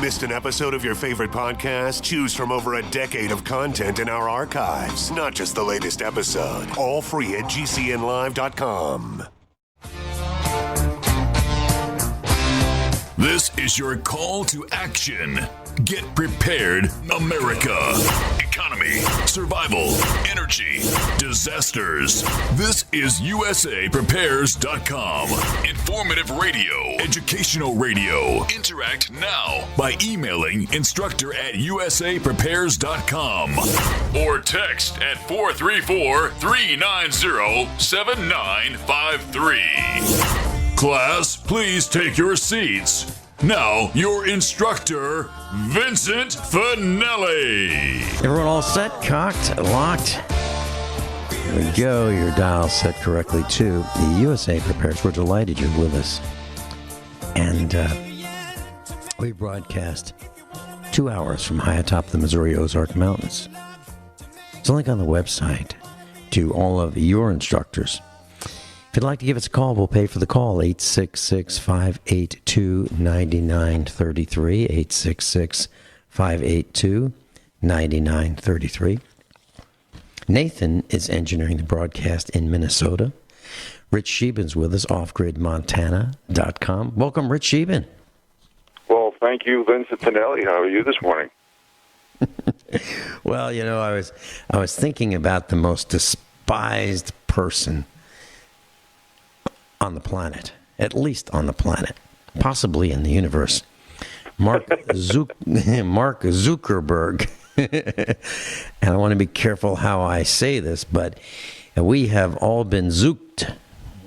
Missed an episode of your favorite podcast? Choose from over a decade of content in our archives, not just the latest episode. All free at GCNlive.com. This is your call to action. Get prepared, America. Economy, survival, energy, disasters. This is USAPrepares.com. Informative radio, educational radio. Interact now by emailing instructor@USAPrepares.com or text at 434-390-7953. Class, please take your seats. Now, your instructor, Vincent Finelli. Everyone all set, cocked, locked? Here we go. Your dial set correctly to the USA Prepares. We're delighted you're with us. And we broadcast 2 hours from high atop the Missouri Ozark Mountains. There's a link on the website to all of your instructors. If you'd like to give us a call, we'll pay for the call, 866-582-9933, 866-582-9933. Nathan is engineering the broadcast in Minnesota. Rich Scheben's with us, offgridmontana.com. Welcome, Rich Scheben. Well, thank you, Vincent Finelli. How are you this morning? Well, you know, I was thinking about the most despised person on the planet, at least on the planet, possibly in the universe. Mark Zuckerberg. And I want to be careful how I say this, but we have all been zooked.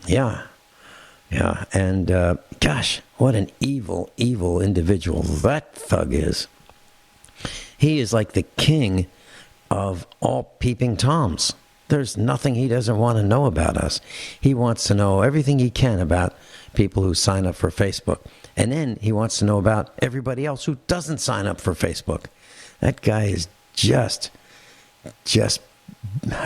Yeah. And gosh, what an evil, evil individual that thug is. He is like the king of all peeping Toms. There's nothing he doesn't want to know about us. He wants to know everything he can about people who sign up for Facebook. And then he wants to know about everybody else who doesn't sign up for Facebook. That guy is just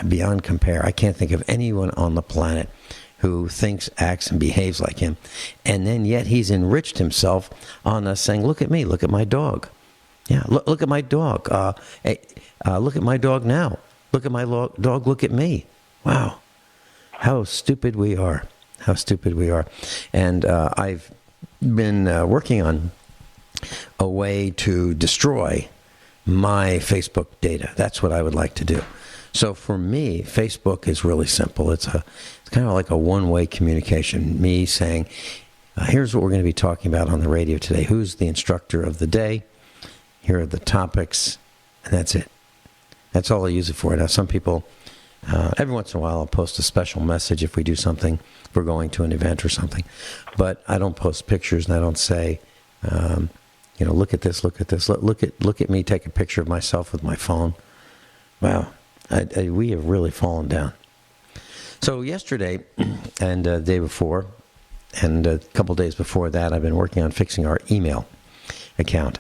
beyond compare. I can't think of anyone on the planet who thinks, acts, and behaves like him. And then yet he's enriched himself on us saying, look at me, look at my dog. Yeah, look at my dog. Look at my dog now. Look at my dog, look at me. Wow. How stupid we are. How stupid we are. And I've been working on a way to destroy my Facebook data. That's what I would like to do. So for me, Facebook is really simple. It's kind of like a one-way communication. Me saying, here's what we're going to be talking about on the radio today. Who's the instructor of the day? Here are the topics. And that's it. That's all I use it for. Now, some people, every once in a while, I'll post a special message if we do something, if we're going to an event or something. But I don't post pictures, and I don't say, look at this, look at this, look at me take a picture of myself with my phone. Wow, we have really fallen down. So yesterday and the day before, and a couple days before that, I've been working on fixing our email account.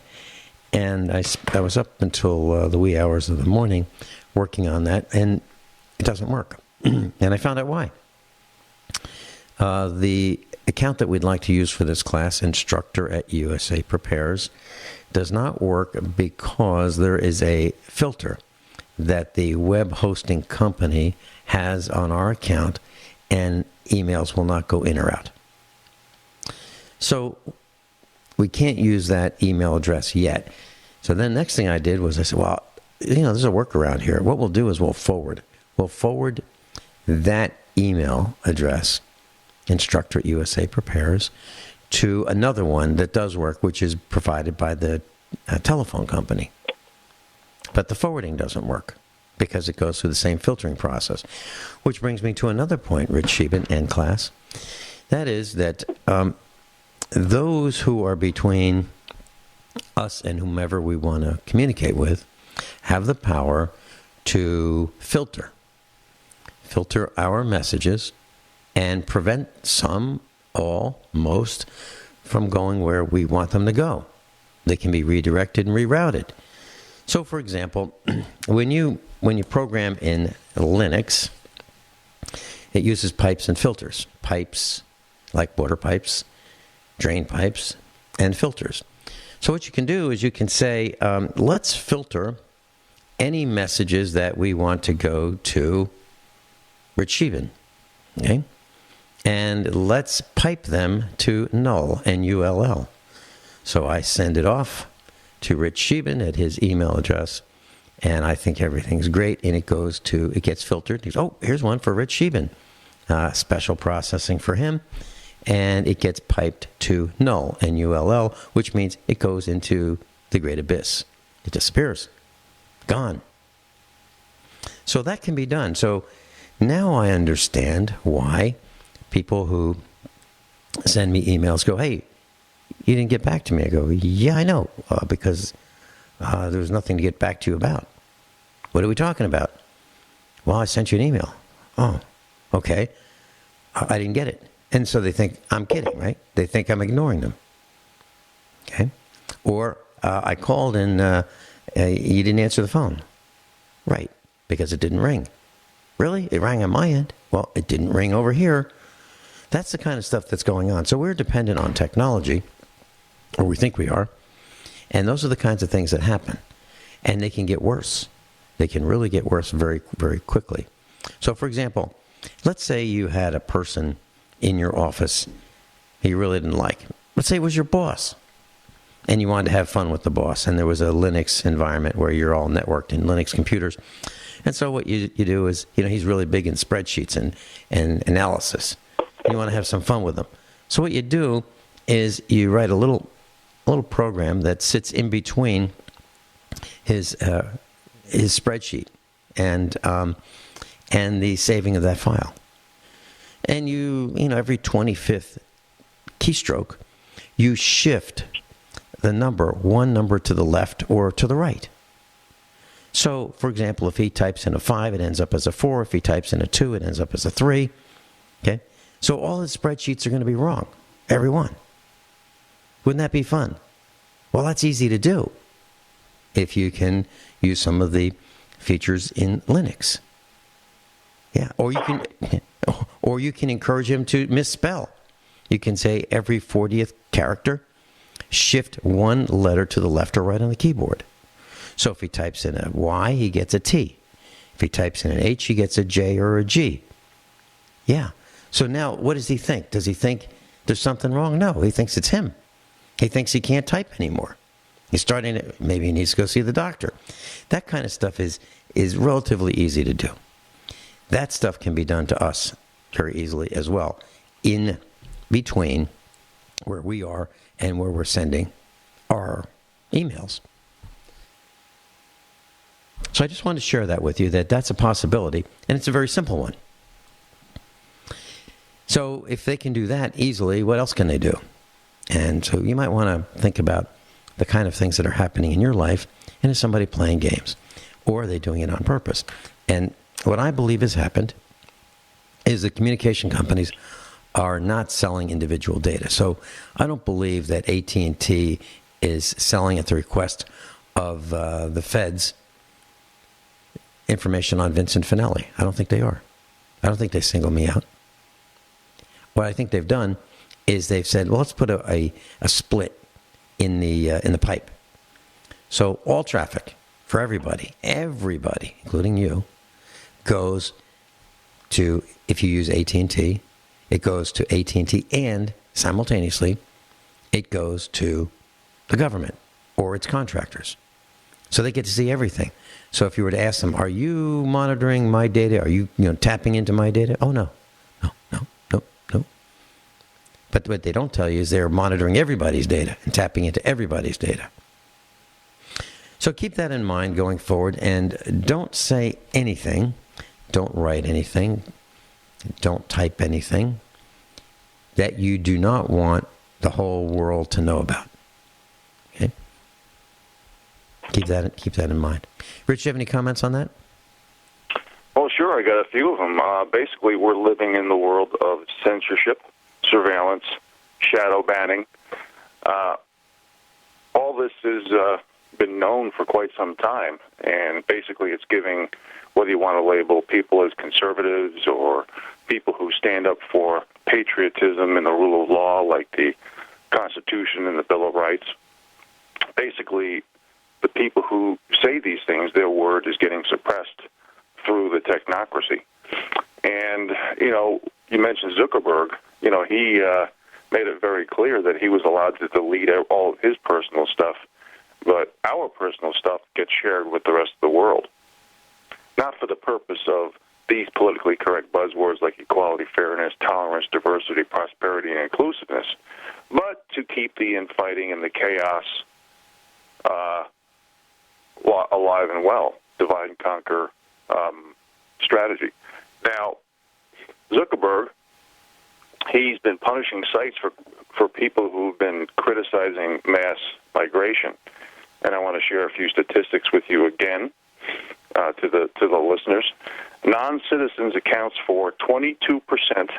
And I was up until the wee hours of the morning working on that, and it doesn't work. And I found out why. The account that we'd like to use for this class, instructor@USA does not work because there is a filter that the web hosting company has on our account, and emails will not go in or out. So we can't use that email address yet. So then next thing I did was I said, well, there's a workaround here. What we'll do is we'll forward that email address, instructor@USA Prepares, to another one that does work, which is provided by the telephone company. But the forwarding doesn't work because it goes through the same filtering process. Which brings me to another point, Rich Scheben and class. That is that those who are between us and whomever we want to communicate with have the power to filter our messages and prevent some, all, most from going where we want them to go. They can be redirected and rerouted. So, for example, when you program in Linux, it uses pipes and filters. Pipes like water pipes, drain pipes, and filters. So what you can do is you can say, let's filter any messages that we want to go to Rich Scheben, okay? And let's pipe them to null, N-U-L-L. So I send it off to Rich Scheben at his email address, and I think everything's great, and it gets filtered. He goes, oh, here's one for Rich Scheben. Special processing for him, and it gets piped to null, N-U-L-L, which means it goes into the great abyss. It disappears. Gone. So that can be done. So now I understand why people who send me emails go, hey, you didn't get back to me. I go, yeah, I know, because there was nothing to get back to you about. What are we talking about? Well, I sent you an email. Oh, okay. I didn't get it. And so they think I'm kidding, right? They think I'm ignoring them. Okay? Or I called and you didn't answer the phone. Right, because it didn't ring. Really? It rang on my end. Well, it didn't ring over here. That's the kind of stuff that's going on. So we're dependent on technology, or we think we are, and those are the kinds of things that happen. And they can get worse. They can really get worse very, very quickly. So, for example, let's say you had a person in your office you really didn't like. Let's say it was your boss, and you wanted to have fun with the boss, and there was a Linux environment where you're all networked in Linux computers. And so what you do is, he's really big in spreadsheets and analysis. You want to have some fun with him. So what you do is you write a little program that sits in between his spreadsheet and the saving of that file. And every 25th keystroke, you shift one number to the left or to the right. So, for example, if he types in a 5, it ends up as a 4. If he types in a 2, it ends up as a 3. Okay? So all his spreadsheets are going to be wrong. Every one. Wouldn't that be fun? Well, that's easy to do if you can use some of the features in Linux. Yeah, or you can encourage him to misspell. You can say every 40th character, shift one letter to the left or right on the keyboard. So if he types in a Y, he gets a T. If he types in an H, he gets a J or a G. Yeah. So now, what does he think? Does he think there's something wrong? No, he thinks it's him. He thinks he can't type anymore. Maybe he needs to go see the doctor. That kind of stuff is relatively easy to do. That stuff can be done to us very easily as well, in between where we are and where we're sending our emails. So I just wanted to share that with you, that's a possibility, and it's a very simple one. So if they can do that easily, what else can they do? And so you might want to think about the kind of things that are happening in your life, and is somebody playing games? Or are they doing it on purpose? And what I believe has happened is the communication companies are not selling individual data. So I don't believe that AT&T is selling at the request of the feds information on Vincent Finelli. I don't think they are. I don't think they single me out. What I think they've done is they've said, well, let's put a split in the pipe. So all traffic for everybody, including you, goes to, if you use AT&T, it goes to AT&T, and simultaneously it goes to the government or its contractors. So they get to see everything. So if you were to ask them, are you monitoring my data? Are you tapping into my data? Oh, no. But what they don't tell you is they're monitoring everybody's data and tapping into everybody's data. So keep that in mind going forward, and don't say anything, don't write anything, don't type anything that you do not want the whole world to know about. Okay? Keep that in mind. Rich, do you have any comments on that? Well, sure. I got a few of them. Basically, we're living in the world of censorship, surveillance, shadow banning. All this has been known for quite some time, and basically it's giving, whether you want to label people as conservatives or people who stand up for patriotism and the rule of law, like the Constitution and the Bill of Rights, basically the people who say these things, their word is getting suppressed through the technocracy. And, you mentioned Zuckerberg. He made it very clear that he was allowed to delete all of his personal stuff, but our personal stuff gets shared with the rest of the world. Not for the purpose of these politically correct buzzwords like equality, fairness, tolerance, diversity, prosperity, and inclusiveness, but to keep the infighting and the chaos alive and well, divide and conquer strategy. Now, Zuckerberg, he's been punishing sites for people who've been criticizing mass migration. And I want to share a few statistics with you again to the listeners. Non-citizens accounts for 22%,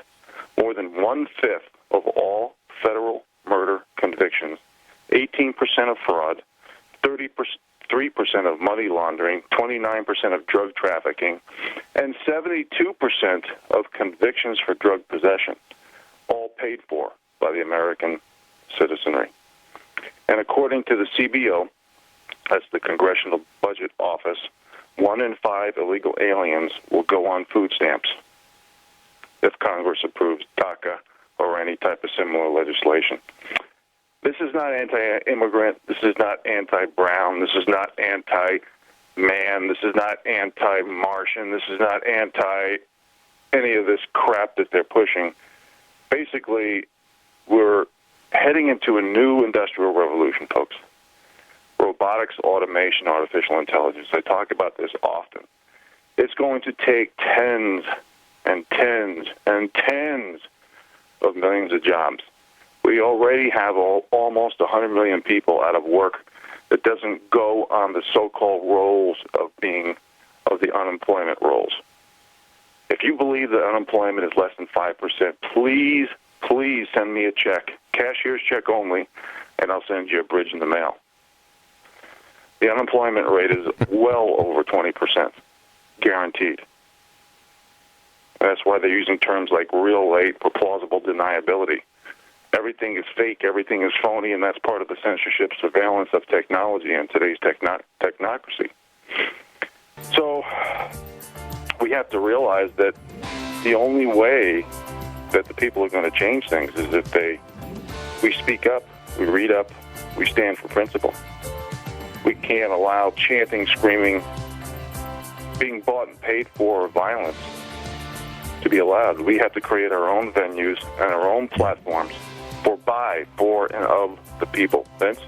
more than one-fifth of all federal murder convictions, 18% of fraud, 33% of money laundering, 29% of drug trafficking, and 72% of convictions for drug possession, all paid for by the American citizenry. And according to the CBO, that's the Congressional Budget Office, 1 in 5 illegal aliens will go on food stamps if Congress approves DACA or any type of similar legislation. This is not anti-immigrant. This is not anti-brown. This is not anti-man. This is not anti-Martian. This is not anti-any of this crap that they're pushing. Basically, we're heading into a new industrial revolution, folks. Robotics, automation, artificial intelligence. I talk about this often. It's going to take tens and tens and tens of millions of jobs. We already have almost 100 million people out of work that doesn't go on the so-called rolls of the unemployment rolls. If you believe that unemployment is less than 5%, please send me a check, cashier's check only, and I'll send you a bridge in the mail. The unemployment rate is well over 20%, guaranteed. And that's why they're using terms like real late for plausible deniability. Everything is fake, everything is phony, and that's part of the censorship surveillance of technology in today's technocracy. So we have to realize that the only way that the people are going to change things is if we speak up, we read up, we stand for principle. We can't allow chanting, screaming, being bought and paid for violence to be allowed. We have to create our own venues and our own platforms by, for, and of the people. Vince?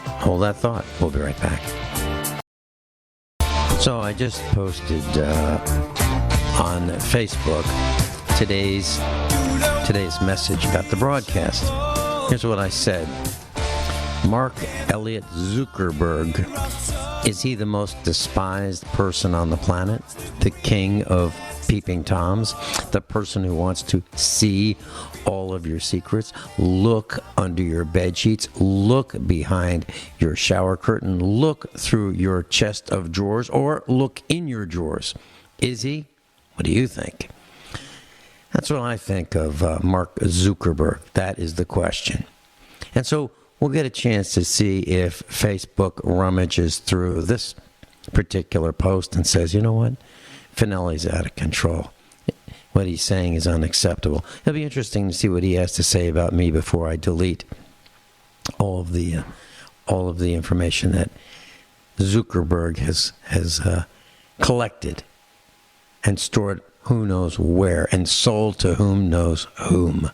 Hold that thought. We'll be right back. So I just posted on Facebook today's message about the broadcast. Here's what I said. Mark Elliot Zuckerberg, is he the most despised person on the planet? The king of peeping toms? The person who wants to see all of your secrets? Look under your bed sheets. Look behind your shower curtain. Look through your chest of drawers, or look in your drawers. Is he? What do you think? That's what I think of Mark Zuckerberg. That is the question. And so we'll get a chance to see if Facebook rummages through this particular post and says, you know what? Finelli's out of control. What he's saying is unacceptable. It'll be interesting to see what he has to say about me before I delete all of the information that Zuckerberg has collected and stored who knows where and sold to whom knows whom.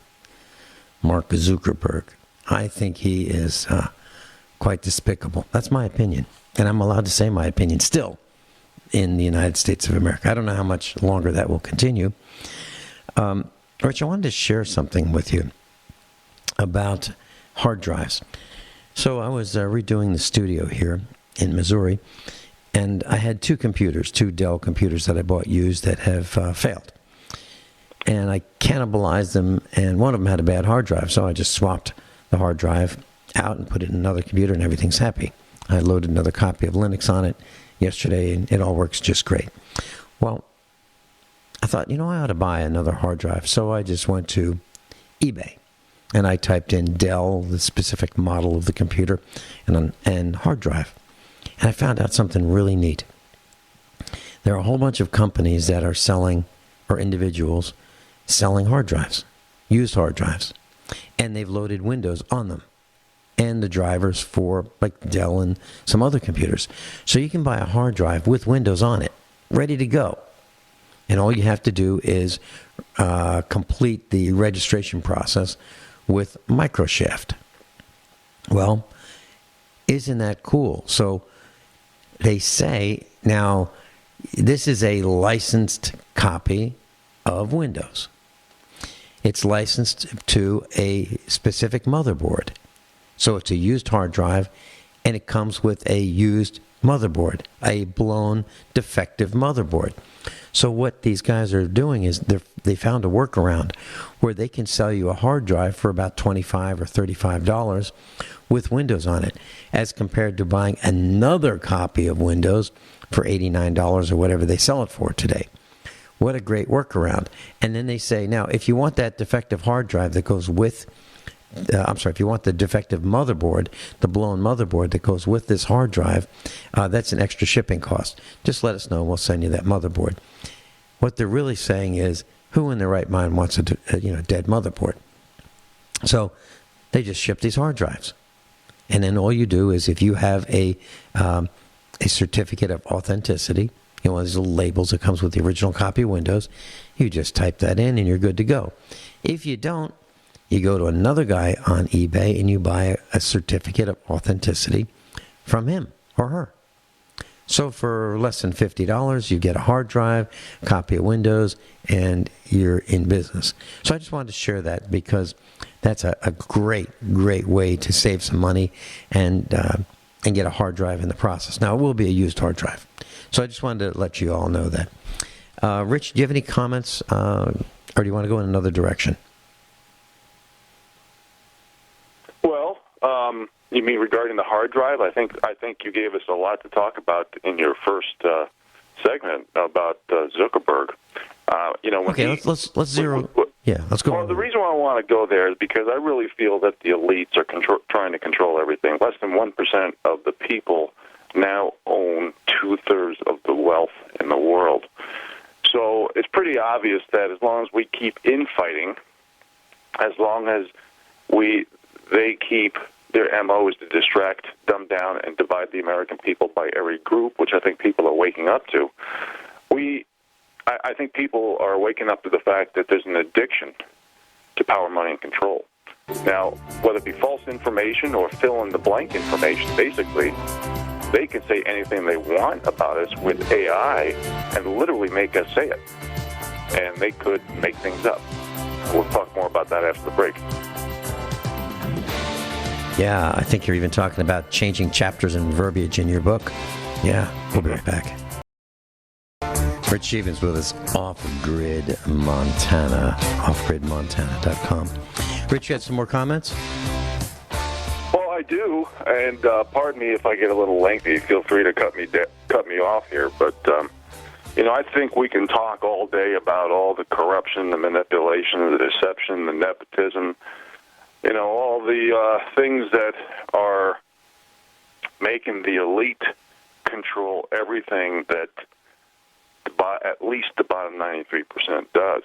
Mark Zuckerberg. I think he is quite despicable. That's my opinion. And I'm allowed to say my opinion still in the United States of America. I don't know how much longer that will continue. Rich, I wanted to share something with you about hard drives. So I was redoing the studio here in Missouri, and I had two Dell computers that I bought used that have failed. And I cannibalized them, and one of them had a bad hard drive, so I just swapped the hard drive out and put it in another computer, and everything's happy. I loaded another copy of Linux on it yesterday, and it all works just great. Well, I thought, I ought to buy another hard drive, so I just went to eBay. and I typed in Dell, the specific model of the computer, and hard drive. And I found out something really neat. There are a whole bunch of companies that are selling, or individuals selling hard drives, used hard drives. And they've loaded Windows on them and the drivers for like Dell and some other computers. So you can buy a hard drive with Windows on it, ready to go. And all you have to do is complete the registration process with Microshaft. Well, isn't that cool? So they say, now, this is a licensed copy of Windows. It's licensed to a specific motherboard. So it's a used hard drive, and it comes with a used motherboard, a blown, defective motherboard. So what these guys are doing is they found a workaround where they can sell you a hard drive for about $25 or $35 with Windows on it, as compared to buying another copy of Windows for $89 or whatever they sell it for today. What a great workaround. And then they say, now, if you want that defective hard drive that goes with, if you want the defective motherboard, the blown motherboard that goes with this hard drive, that's an extra shipping cost. Just let us know and we'll send you that motherboard. What they're really saying is, who in their right mind wants a dead motherboard? So they just ship these hard drives. And then all you do is, if you have a certificate of authenticity, one of these little labels that comes with the original copy of Windows, you just type that in and you're good to go. If you don't, you go to another guy on eBay and you buy a certificate of authenticity from him or her. So for less than $50, you get a hard drive, a copy of Windows, and you're in business. So I just wanted to share that because that's a great, great way to save some money and get a hard drive in the process. Now, it will be a used hard drive. So I just wanted to let you all know that. Rich, do you have any comments, or do you want to go in another direction? Well, you mean regarding the hard drive? I think you gave us a lot to talk about in your first segment about Zuckerberg. Let's zero. Let's go. Well, the reason why I want to go there is because I really feel that the elites are trying to control everything. Less than 1% of the people now own 2/3 of the wealth in the world. So it's pretty obvious that as long as we keep infighting, as long as they keep their MO is to distract, dumb down, and divide the American people by every group, which I think people are waking up to. I think people are waking up to the fact that there's an addiction to power, money, and control. Now, whether it be false information or fill-in-the-blank information, basically, they can say anything they want about us with AI and literally make us say it. And they could make things up. We'll talk more about that after the break. Yeah, I think you're even talking about changing chapters and verbiage in your book. Yeah, we'll be right back. Rich Sheben's with us, Off-Grid Montana, offgridmontana.com. Rich, you had some more comments? Well, I do, and pardon me if I get a little lengthy. Feel free to cut me off here, but I think we can talk all day about all the corruption, the manipulation, the deception, the nepotism, all the things that are making the elite control everything that at least the bottom 93% does,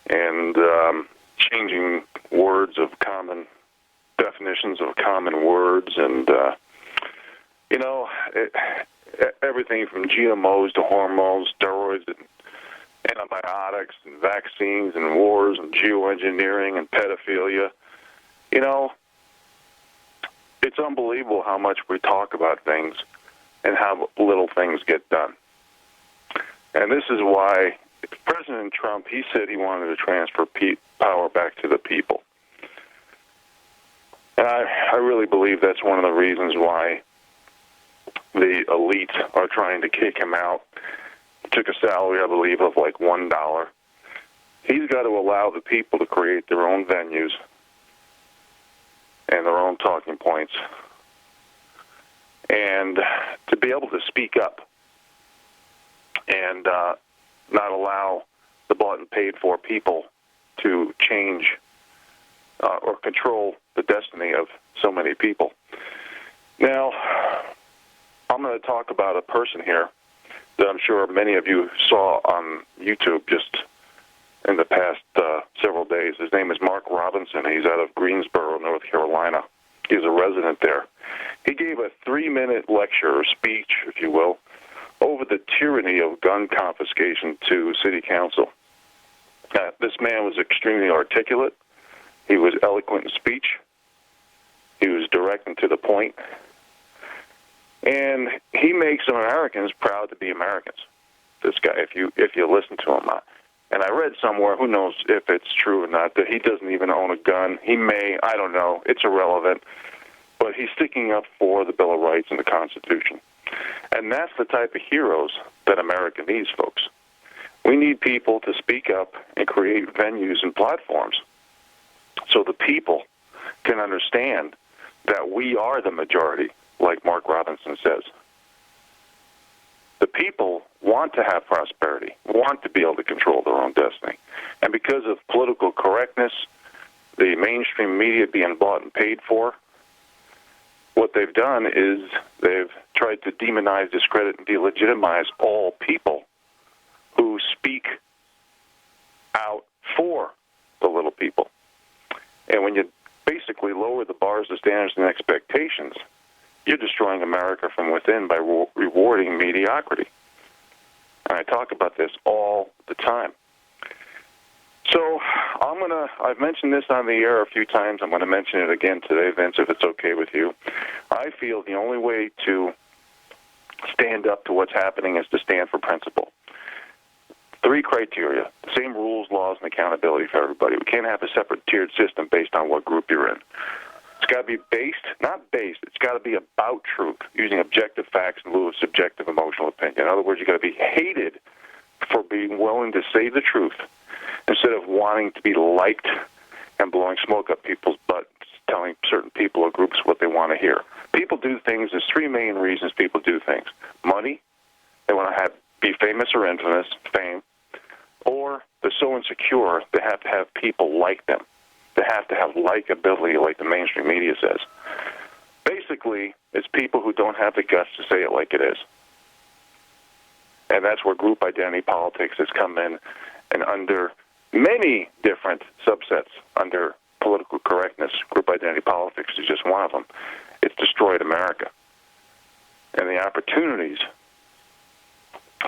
and changing words of common definitions of common words, and everything from GMOs to hormones, steroids, and antibiotics, and vaccines, and wars, and geoengineering, and pedophilia. It's unbelievable how much we talk about things and how little things get done. And this is why President Trump, he said he wanted to transfer power back to the people. And I really believe that's one of the reasons why the elite are trying to kick him out. He took a salary, I believe, of like $1. He's got to allow the people to create their own venues and their own talking points, and to be able to speak up and not allow the bought and paid for people to change or control the destiny of so many people. Now, I'm going to talk about a person here that I'm sure many of you saw on YouTube just in the past several days. His name is Mark Robinson. He's out of Greensboro, North Carolina. He's a resident there. He gave a 3-minute lecture or speech, if you will, over the tyranny of gun confiscation to city council. This man was extremely articulate. He was eloquent in speech. He was direct and to the point. And he makes Americans proud to be Americans. This guy, if you listen to him. And I read somewhere, who knows if it's true or not, that he doesn't even own a gun. He may, I don't know. It's irrelevant. But he's sticking up for the Bill of Rights and the Constitution. And that's the type of heroes that America needs, folks. We need people to speak up and create venues and platforms so the people can understand that we are the majority, like Mark Robinson says. The people want to have prosperity, want to be able to control their own destiny. And because of political correctness, the mainstream media being bought and paid for, what they've done is they've tried to demonize, discredit, and delegitimize all people who speak out for the little people. And when you basically lower the bars, the standards, and expectations, you're destroying America from within by rewarding mediocrity. And I talk about this all the time. So I've mentioned this on the air a few times. I'm going to mention it again today, Vince, if it's okay with you. I feel the only way to stand up to what's happening is to stand for principle. 3 criteria, the same rules, laws, and accountability for everybody. We can't have a separate tiered system based on what group you're in. It's got to be it's got to be about truth, using objective facts in lieu of subjective emotional opinion. In other words, you've got to be hated for being willing to say the truth instead of wanting to be liked and blowing smoke up people's butts, telling certain people or groups what they want to hear. People do things. There's 3 main reasons people do things. Money, they want to be famous or infamous, fame, or they're so insecure they have to have people like them. They have to have likability, like the mainstream media says. Basically, it's people who don't have the guts to say it like it is. And that's where group identity politics has come in, and under many different subsets under political correctness, group identity politics is just one of them. It's destroyed America. And the opportunities,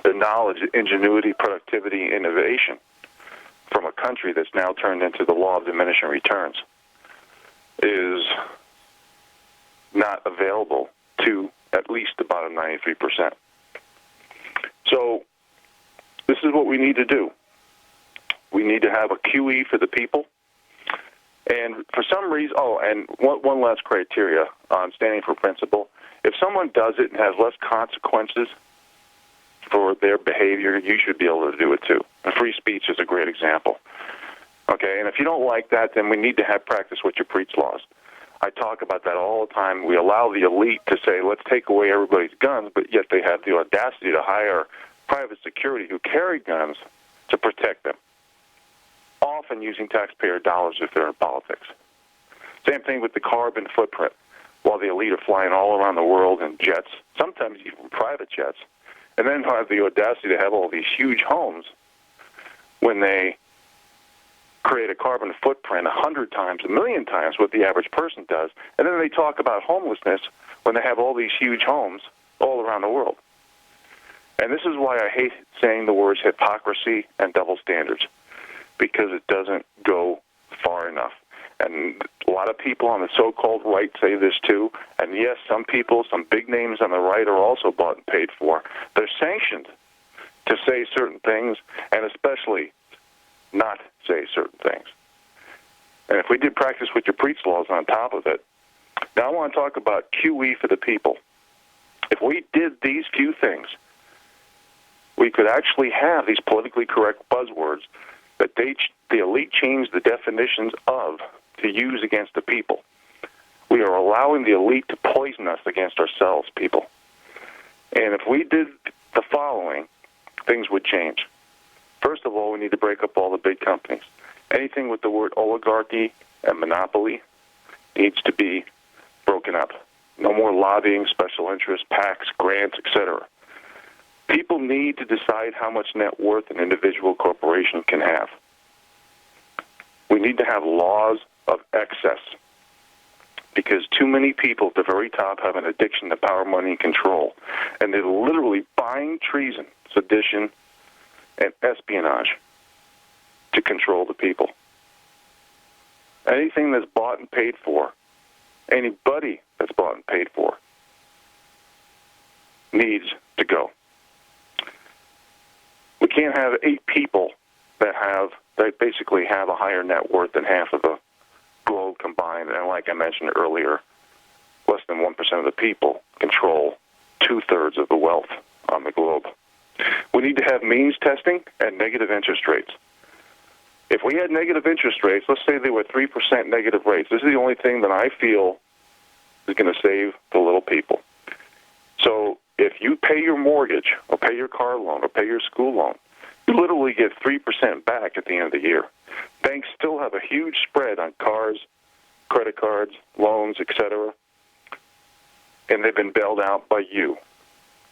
the knowledge, ingenuity, productivity, innovation from a country that's now turned into the law of diminishing returns is not available to at least about 93%. So this is what we need to do. We need to have a QE for the people. And for some reason, and one last criteria on standing for principle. If someone does it and has less consequences for their behavior, you should be able to do it too. And free speech is a great example. Okay, and if you don't like that, then we need to have practice what you preach laws. I talk about that all the time. We allow the elite to say, let's take away everybody's guns, but yet they have the audacity to hire private security who carry guns to protect them, often using taxpayer dollars if they're in politics. Same thing with the carbon footprint. While the elite are flying all around the world in jets, sometimes even private jets, and then have the audacity to have all these huge homes when they create a carbon footprint 100 times, 1,000,000 times what the average person does. And then they talk about homelessness when they have all these huge homes all around the world. And this is why I hate saying the words hypocrisy and double standards, because it doesn't go far enough. And a lot of people on the so-called right say this too. And yes, some people, some big names on the right are also bought and paid for. They're sanctioned to say certain things, and especially not say certain things. And if we did practice what you preach laws on top of it, now I want to talk about QE for the people. If we did these few things, we could actually have these politically correct buzzwords that the elite change the definitions of to use against the people. We are allowing the elite to poison us against ourselves, people. And if we did the following, things would change. First of all, we need to break up all the big companies. Anything with the word oligarchy and monopoly needs to be broken up. No more lobbying, special interests, PACs, grants, etc. People need to decide how much net worth an individual corporation can have. We need to have laws of excess, because too many people at the very top have an addiction to power, money, and control. And they're literally buying treason, sedition, and espionage to control the people. Anything that's bought and paid for, anybody that's bought and paid for, needs to go. We can't have 8 people that basically have a higher net worth than half of the globe combined. And like I mentioned earlier, less than 1% of the people control 2/3 of the wealth on the globe. We need to have means testing and negative interest rates. If we had negative interest rates, let's say they were 3% negative rates, this is the only thing that I feel is going to save the little people. So if you pay your mortgage or pay your car loan or pay your school loan, you literally get 3% back at the end of the year. Banks still have a huge spread on cars, credit cards, loans, etc. And they've been bailed out by you,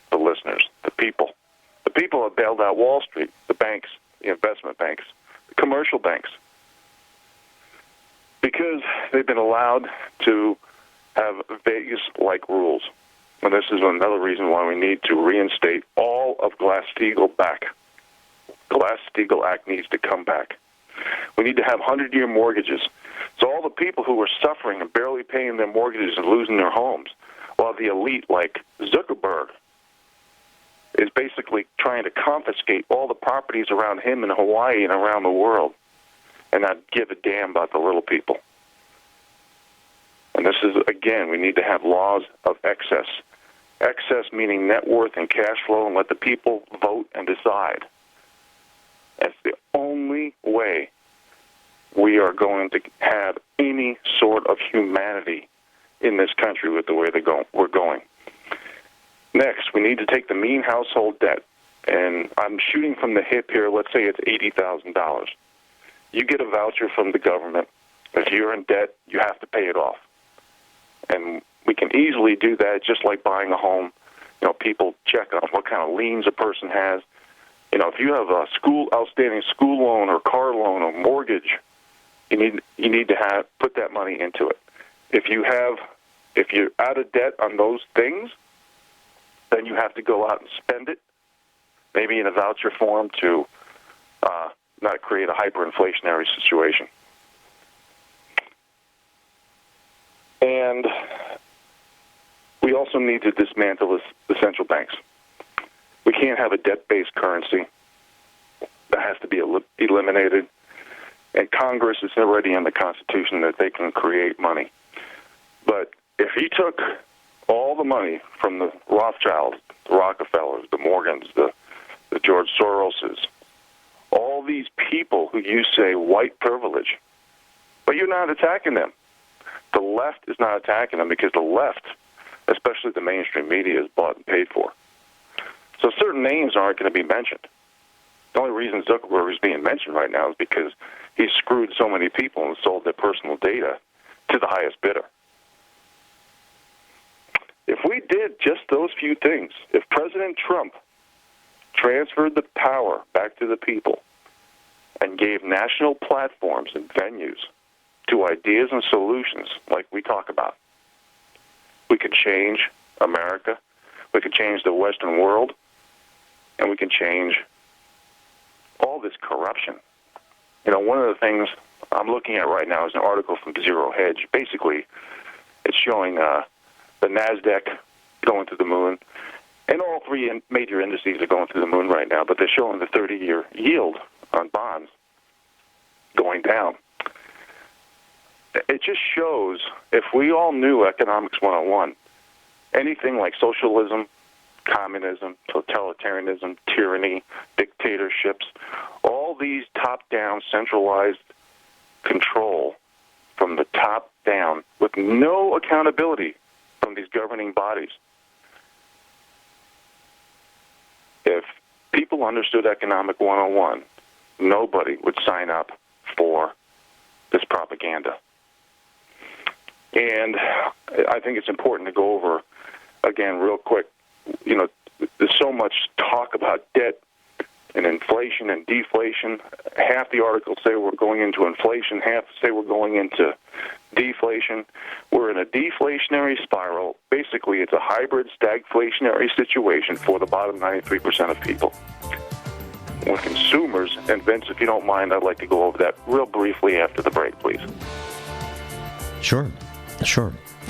the listeners, the people. The people have bailed out Wall Street, the banks, the investment banks, the commercial banks, because they've been allowed to have Vegas-like rules. And this is another reason why we need to reinstate all of Glass-Steagall back. Glass-Steagall Act needs to come back. We need to have 100-year mortgages. So all the people who are suffering and barely paying their mortgages and losing their homes, while the elite like Zuckerberg is basically trying to confiscate all the properties around him in Hawaii and around the world and not give a damn about the little people. And this is, again, we need to have laws of excess. Excess meaning net worth and cash flow, and let the people vote and decide. That's the only way we are going to have any sort of humanity in this country with the way we're going. Next, we need to take the mean household debt, and I'm shooting from the hip here. Let's say it's $80,000. You get a voucher from the government. If you're in debt, you have to pay it off. And we can easily do that just like buying a home. You know, people check on what kind of liens a person has. You know, if you have a outstanding school loan or car loan or mortgage, you need to put that money into it. If you're out of debt on those things, then you have to go out and spend it, maybe in a voucher form to not create a hyperinflationary situation. And we also need to dismantle the central banks. We can't have a debt-based currency. That has to be eliminated. And Congress is already in the Constitution that they can create money. But if he took all the money from the Rothschilds, the Rockefellers, the Morgans, the George Soroses, all these people who you say white privilege, but you're not attacking them. The left is not attacking them because the left, especially the mainstream media, is bought and paid for. So certain names aren't going to be mentioned. The only reason Zuckerberg is being mentioned right now is because he screwed so many people and sold their personal data to the highest bidder. If we did just those few things, if President Trump transferred the power back to the people and gave national platforms and venues to ideas and solutions like we talk about, we could change America, we could change the Western world, and we can change all this corruption. You know, one of the things I'm looking at right now is an article from Zero Hedge. Basically, it's showing the NASDAQ going to the moon, and all three major indices are going to the moon right now, but they're showing the 30-year yield on bonds going down. It just shows, if we all knew Economics 101, anything like socialism, communism, totalitarianism, tyranny, dictatorships, all these top-down centralized control from the top down with no accountability from these governing bodies. If people understood Economic 101, nobody would sign up for propaganda. And I think it's important to go over, again, real quick, there's so much talk about debt and inflation and deflation. Half the articles say we're going into inflation, half say we're going into deflation. We're in a deflationary spiral. Basically, it's a hybrid stagflationary situation for the bottom 93% of people. When consumers, and Vince, if you don't mind, I'd like to go over that real briefly after the break, please. Sure.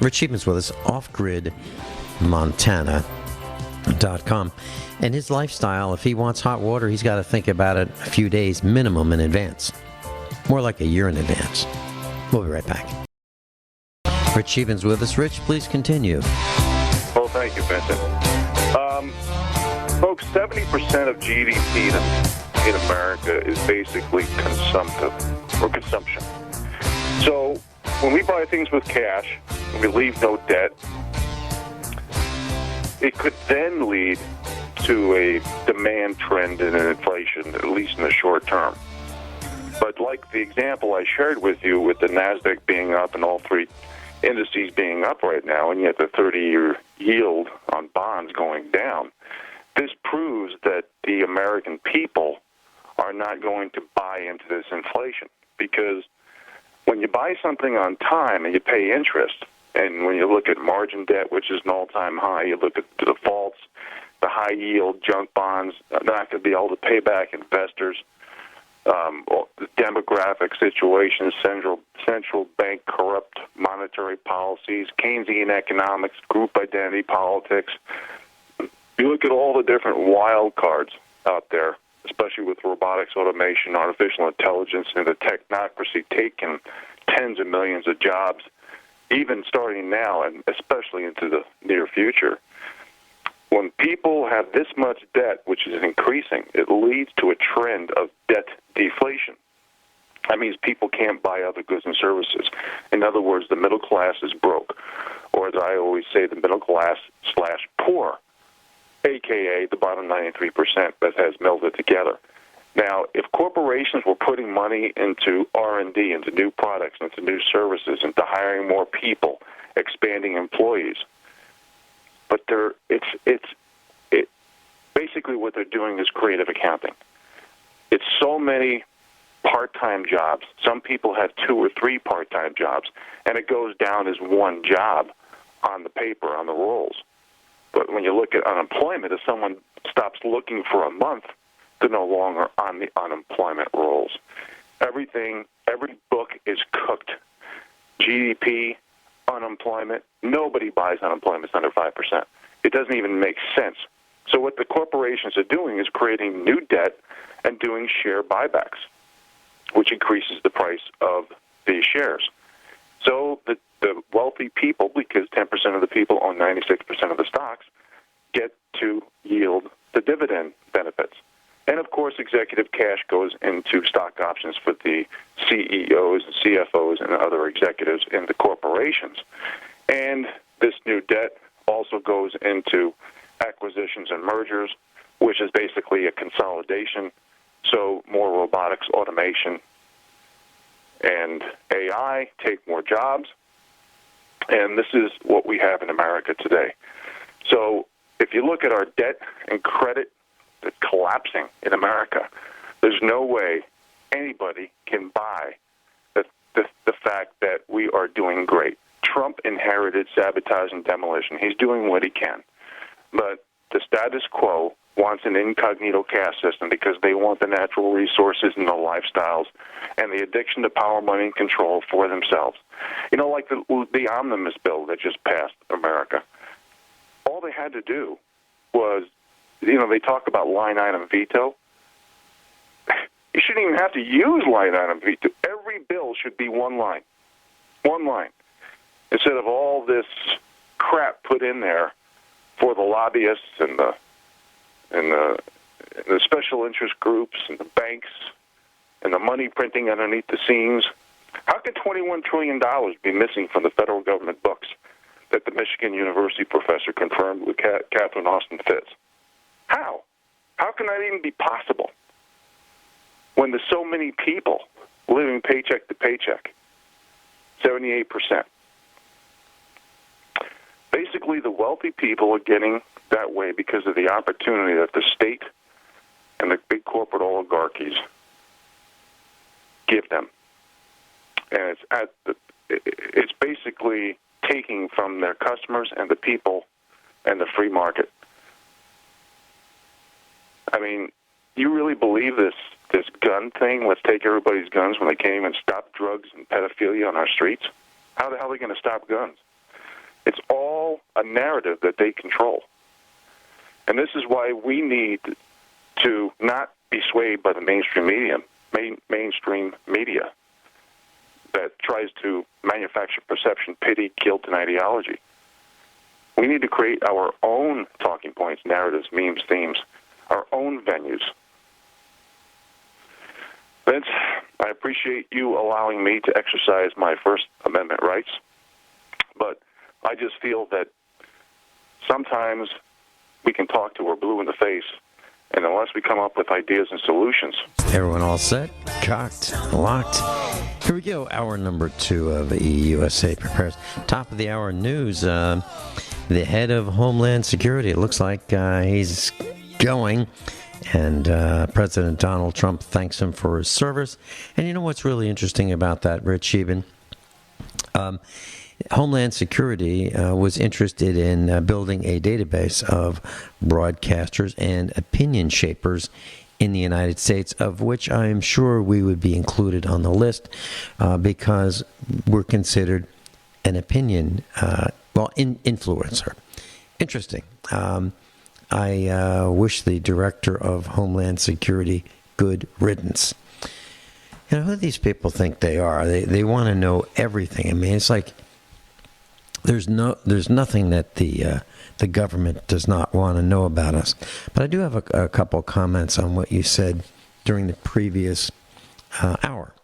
Rich Sheben's with us, Off-Grid Montana. .com. And his lifestyle, if he wants hot water, he's got to think about it a few days minimum in advance. More like a year in advance. We'll be right back. Rich Sheben's with us. Rich, please continue. Well, thank you, Vincent. Folks, 70% of GDP in America is basically consumptive or consumption. So when we buy things with cash, we leave no debt, it could then lead to a demand trend and an inflation, at least in the short term. But like the example I shared with you with the NASDAQ being up and all three indices being up right now, and yet the 30-year yield on bonds going down, this proves that the American people are not going to buy into this inflation. Because when you buy something on time and you pay interest, and when you look at margin debt, which is an all-time high, you look at the defaults, the high-yield junk bonds, they're not going to be able to pay back investors, the demographic situations, central bank corrupt monetary policies, Keynesian economics, group identity politics. You look at all the different wild cards out there, especially with robotics, automation, artificial intelligence, and the technocracy taking tens of millions of jobs, even starting now and especially into the near future. When people have this much debt, which is increasing, it leads to a trend of debt deflation. That means people can't buy other goods and services. In other words, the middle class is broke. Or as I always say, the middle class / poor, a.k.a. the bottom 93% that has melded together. Now, if corporations were putting money into R&D, into new products, into new services, into hiring more people, expanding employees, but basically what they're doing is creative accounting. It's so many part-time jobs. Some people have 2 or 3 part-time jobs, and it goes down as one job on the paper, on the rolls. But when you look at unemployment, if someone stops looking for a month, they're no longer on the unemployment rolls. Every book is cooked. GDP, unemployment, nobody buys unemployment under 5%. It doesn't even make sense. So what the corporations are doing is creating new debt and doing share buybacks, which increases the price of the shares. So the wealthy people, because 10% of the people own 96% of the stocks, get to yield the dividend benefits. And, of course, executive cash goes into stock options for the CEOs and CFOs and other executives in the corporations. And this new debt also goes into acquisitions and mergers, which is basically a consolidation. So more robotics, automation, and AI take more jobs. And this is what we have in America today. So if you look at our debt and credit that's collapsing in America, there's no way anybody can buy the fact that we are doing great. Trump inherited sabotage and demolition. He's doing what he can. But the status quo wants an incognito caste system because they want the natural resources and the lifestyles and the addiction to power, money, and control for themselves. You know, like the omnibus bill that just passed America. All they had to do was, they talk about line item veto. You shouldn't even have to use line item veto. Every bill should be one line. One line. Instead of all this crap put in there for the lobbyists and the special interest groups and the banks and the money printing underneath the scenes. How could $21 trillion be missing from the federal government books that the Michigan University professor confirmed with Catherine Austin Fitz? How? How can that even be possible when there's so many people living paycheck to paycheck? 78%. Basically, the wealthy people are getting that way because of the opportunity that the state and the big corporate oligarchies give them. And it's basically taking from their customers and the people and the free market. I mean, you really believe this gun thing? Let's take everybody's guns when they can't even stop drugs and pedophilia on our streets? How the hell are they going to stop guns? It's all a narrative that they control. And this is why we need to not be swayed by the mainstream media that tries to manufacture perception, pity, guilt, and ideology. We need to create our own talking points, narratives, memes, themes, our own venues. Vince, I appreciate you allowing me to exercise my First Amendment rights, but I just feel that sometimes we can talk till we're blue in the face, and unless we come up with ideas and solutions. Everyone all set? Cocked? Locked? Here we go. Hour number 2 of EUSA Prepares. Top of the hour news. The head of Homeland Security, it looks like he's going, and President Donald Trump thanks him for his service. And you know what's really interesting about that, Rich Scheben? Homeland Security was interested in building a database of broadcasters and opinion shapers in the United States, of which I am sure we would be included on the list because we're considered an opinion, influencer. Interesting. I wish the Director of Homeland Security good riddance. You know, who do these people think they are? They want to know everything. I mean, it's like there's nothing that the government does not want to know about us. But I do have a couple comments on what you said during the previous hour.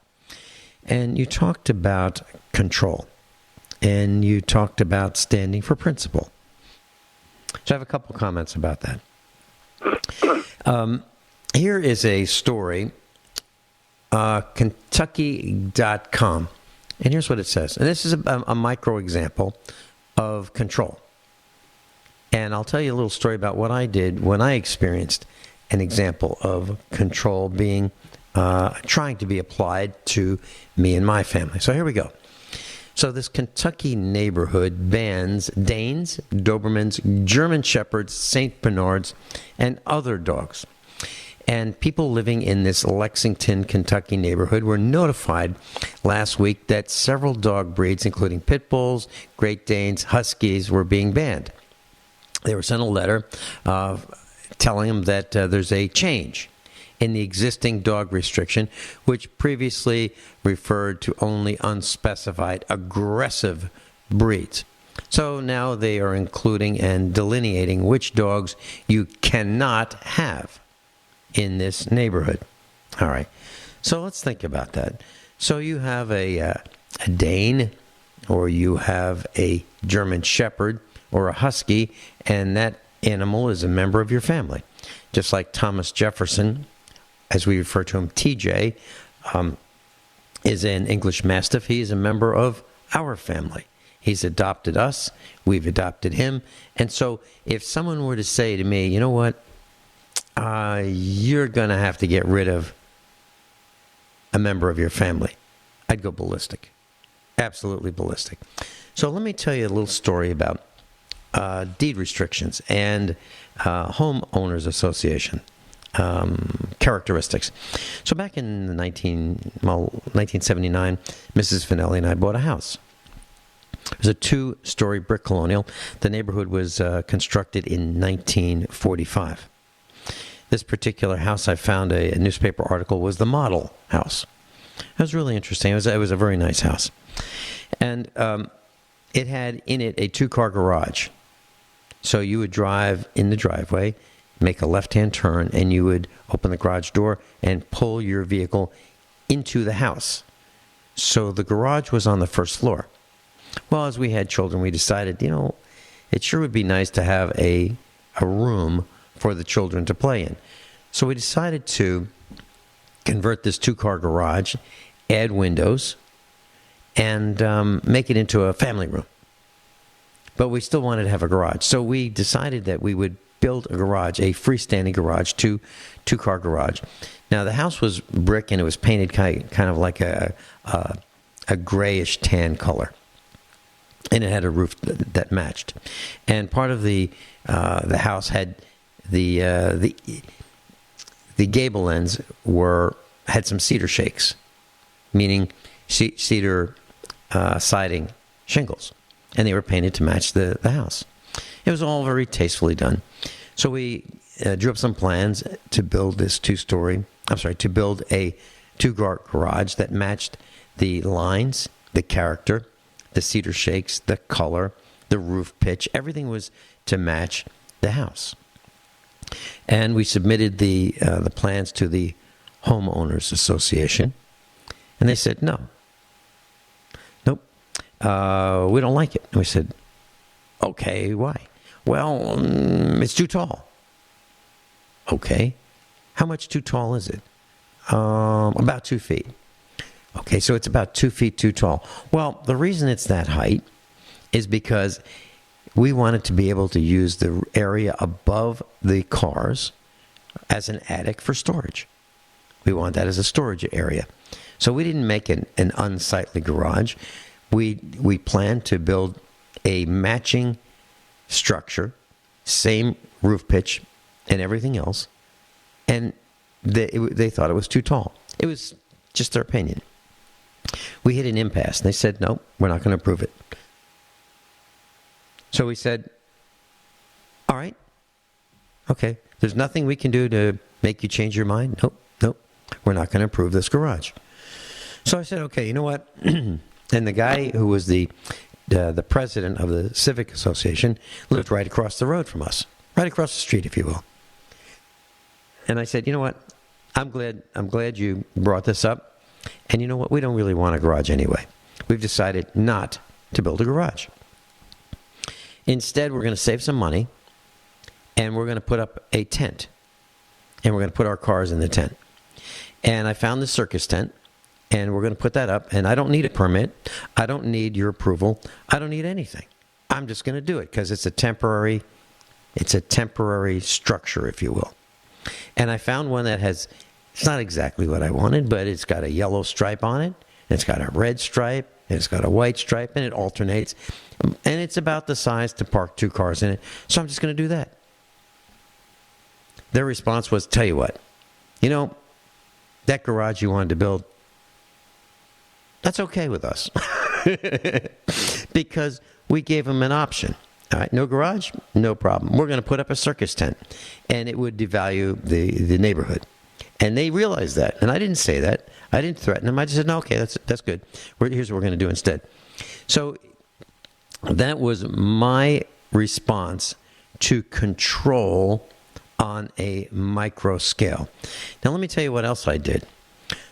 And you talked about control. And you talked about standing for principle. So I have a couple comments about that. Here is a story, Kentucky.com. And here's what it says. And this is a micro example of control. And I'll tell you a little story about what I did when I experienced an example of control being trying to be applied to me and my family. So here we go. So this Kentucky neighborhood bans Danes, Dobermans, German Shepherds, St. Bernards, and other dogs. And people living in this Lexington, Kentucky neighborhood were notified last week that several dog breeds, including pit bulls, Great Danes, Huskies, were being banned. They were sent a letter telling them that there's a change in the existing dog restriction, which previously referred to only unspecified aggressive breeds. So now they are including and delineating which dogs you cannot have in this neighborhood. All right. So let's think about that. So you have a Dane, or you have a German Shepherd, or a Husky, and that animal is a member of your family. Just like Thomas Jefferson, as we refer to him, TJ, is an English Mastiff. He is a member of our family. He's adopted us. We've adopted him. And so if someone were to say to me, you know what, you're going to have to get rid of a member of your family, I'd go ballistic. Absolutely ballistic. So let me tell you a little story about deed restrictions and homeowners association characteristics. So back in 1979, Mrs. Finelli and I bought a house. It was a 2-story brick colonial. The neighborhood was constructed in 1945. This particular house, I found a newspaper article, was the model house. It was really interesting. It was a very nice house. And it had in it a 2-car garage. So you would drive in the driveway, make a left-hand turn, and you would open the garage door and pull your vehicle into the house. So the garage was on the first floor. Well, as we had children, we decided, it sure would be nice to have a room for the children to play in. So we decided to convert this 2-car garage, add windows, and make it into a family room. But we still wanted to have a garage. So we decided that we would build a garage, a freestanding garage, two-car garage. Now, the house was brick, and it was painted kind of like a grayish tan color. And it had a roof that matched. And part of the house had the gable ends had some cedar shakes, meaning cedar siding shingles, and they were painted to match the house. It was all very tastefully done. So we drew up some plans to build a two-car garage that matched the lines, the character, the cedar shakes, the color, the roof pitch. Everything was to match the house. And we submitted the plans to the Homeowners Association, and they said, nope, we don't like it. And we said, okay, why? Well, it's too tall. Okay, how much too tall is it? About 2 feet. Okay, so it's about 2 feet too tall. Well, the reason it's that height is because we wanted to be able to use the area above the cars as an attic for storage. We want that as a storage area. So we didn't make an unsightly garage. We planned to build a matching structure, same roof pitch and everything else, and they thought it was too tall. It was just their opinion. We hit an impasse, and they said, no, we're not going to approve it. So we said, all right, okay, there's nothing we can do to make you change your mind? Nope, we're not going to approve this garage. So I said, okay, you know what? And the guy who was the president of the Civic Association lived right across the road from us, right across the street, if you will. And I said, you know what? I'm glad you brought this up. And you know what? We don't really want a garage anyway. We've decided not to build a garage. Instead, we're going to save some money, and we're going to put up a tent. And we're going to put our cars in the tent. And I found the circus tent, and we're going to put that up. And I don't need a permit. I don't need your approval. I don't need anything. I'm just going to do it because it's a temporary structure, if you will. And I found one that has, it's not exactly what I wanted, but it's got a yellow stripe on it, and it's got a red stripe, and it's got a white stripe, and it alternates. And it's about the size to park 2 cars in it. So I'm just going to do that. Their response was, tell you what, that garage you wanted to build, that's okay with us. Because we gave them an option. All right, no garage, no problem. We're going to put up a circus tent, and it would devalue the neighborhood. And they realized that, and I didn't say that. I didn't threaten them. I just said, no, okay, that's good. Here's what we're going to do instead. So that was my response to control on a micro scale. Now, let me tell you what else I did.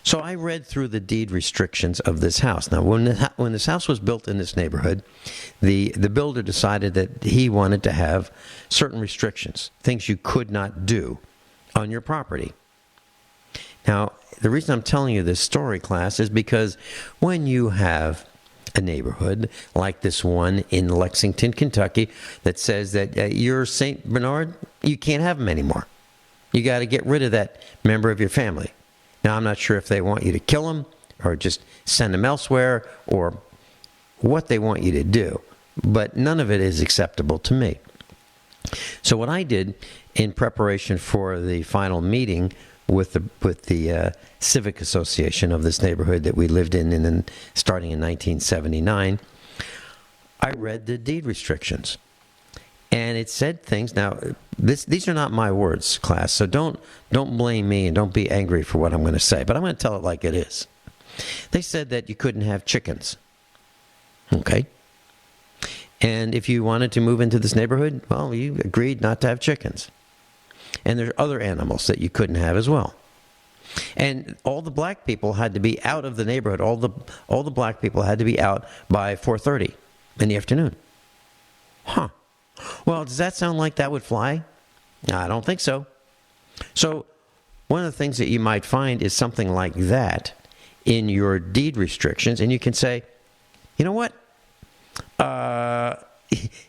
So I read through the deed restrictions of this house. Now, when this house was built in this neighborhood, the builder decided that he wanted to have certain restrictions, things you could not do on your property. Now, the reason I'm telling you this story, class, is because when you have a neighborhood like this one in Lexington, Kentucky, that says that you're St. Bernard, you can't have them anymore. You got to get rid of that member of your family. Now, I'm not sure if they want you to kill them or just send them elsewhere or what they want you to do, but none of it is acceptable to me. So what I did in preparation for the final meeting with the Civic Association of this neighborhood that we lived in starting in 1979, I read the deed restrictions. And it said things. Now, these are not my words, class, so don't blame me and don't be angry for what I'm going to say, but I'm going to tell it like it is. They said that you couldn't have chickens. Okay. And if you wanted to move into this neighborhood, well, you agreed not to have chickens. And there's other animals that you couldn't have as well. And all the black people had to be out of the neighborhood. All the black people had to be out by 4:30 in the afternoon. Huh. Well, does that sound like that would fly? I don't think so. So one of the things that you might find is something like that in your deed restrictions, and you can say, You know what?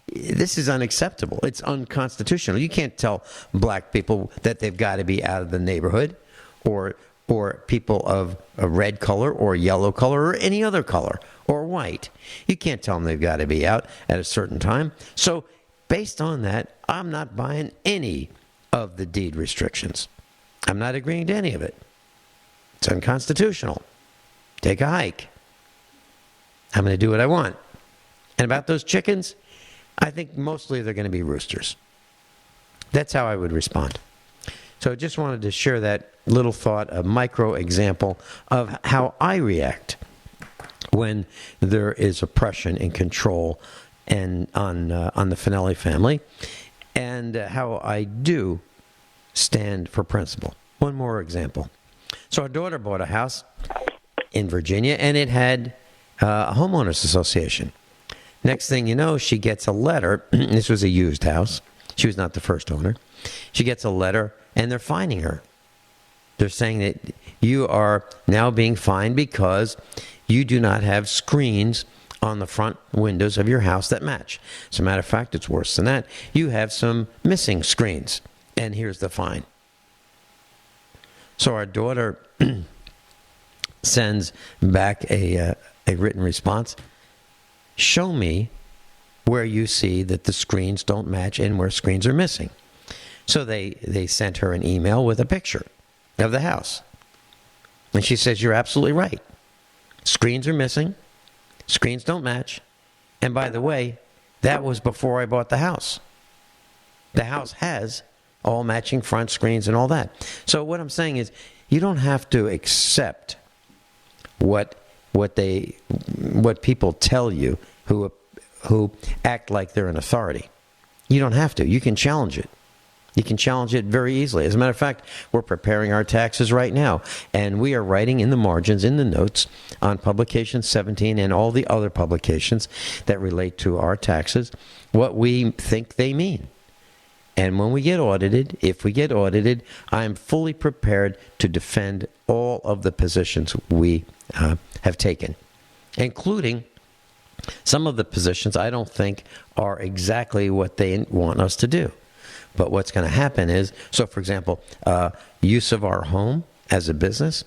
This is unacceptable. It's unconstitutional. You can't tell black people that they've got to be out of the neighborhood, or people of a red color or yellow color or any other color or white. You can't tell them they've got to be out at a certain time. So based on that, I'm not buying any of the deed restrictions. I'm not agreeing to any of it. It's unconstitutional. Take a hike. I'm going to do what I want. And about those chickens, I think mostly they're going to be roosters. That's how I would respond. So I just wanted to share that little thought, a micro example of how I react when there is oppression and control and on the Finelli family, and how I do stand for principle. One more example. So our daughter bought a house in Virginia, and it had a homeowners association. Next thing you know, she gets a letter. This was a used house. She was not the first owner. She gets a letter, and they're fining her. They're saying that you are now being fined because you do not have screens on the front windows of your house that match. As a matter of fact, it's worse than that. You have some missing screens, and here's the fine. So our daughter sends back a written response. Show me where you see that the screens don't match and where screens are missing. So they sent her an email with a picture of the house. And she says, you're absolutely right. Screens are missing. Screens don't match. And by the way, that was before I bought the house. The house has all matching front screens and all that. So what I'm saying is, you don't have to accept what people tell you who act like they're an authority. You don't have to. You can challenge it. You can challenge it very easily. As a matter of fact, we're preparing our taxes right now, and we are writing in the margins, in the notes, on publication 17 and all the other publications that relate to our taxes, what we think they mean. And when we get audited, if we get audited, I am fully prepared to defend all of the positions we have taken, including some of the positions I don't think are exactly what they want us to do. But what's going to happen is, so for example, use of our home as a business,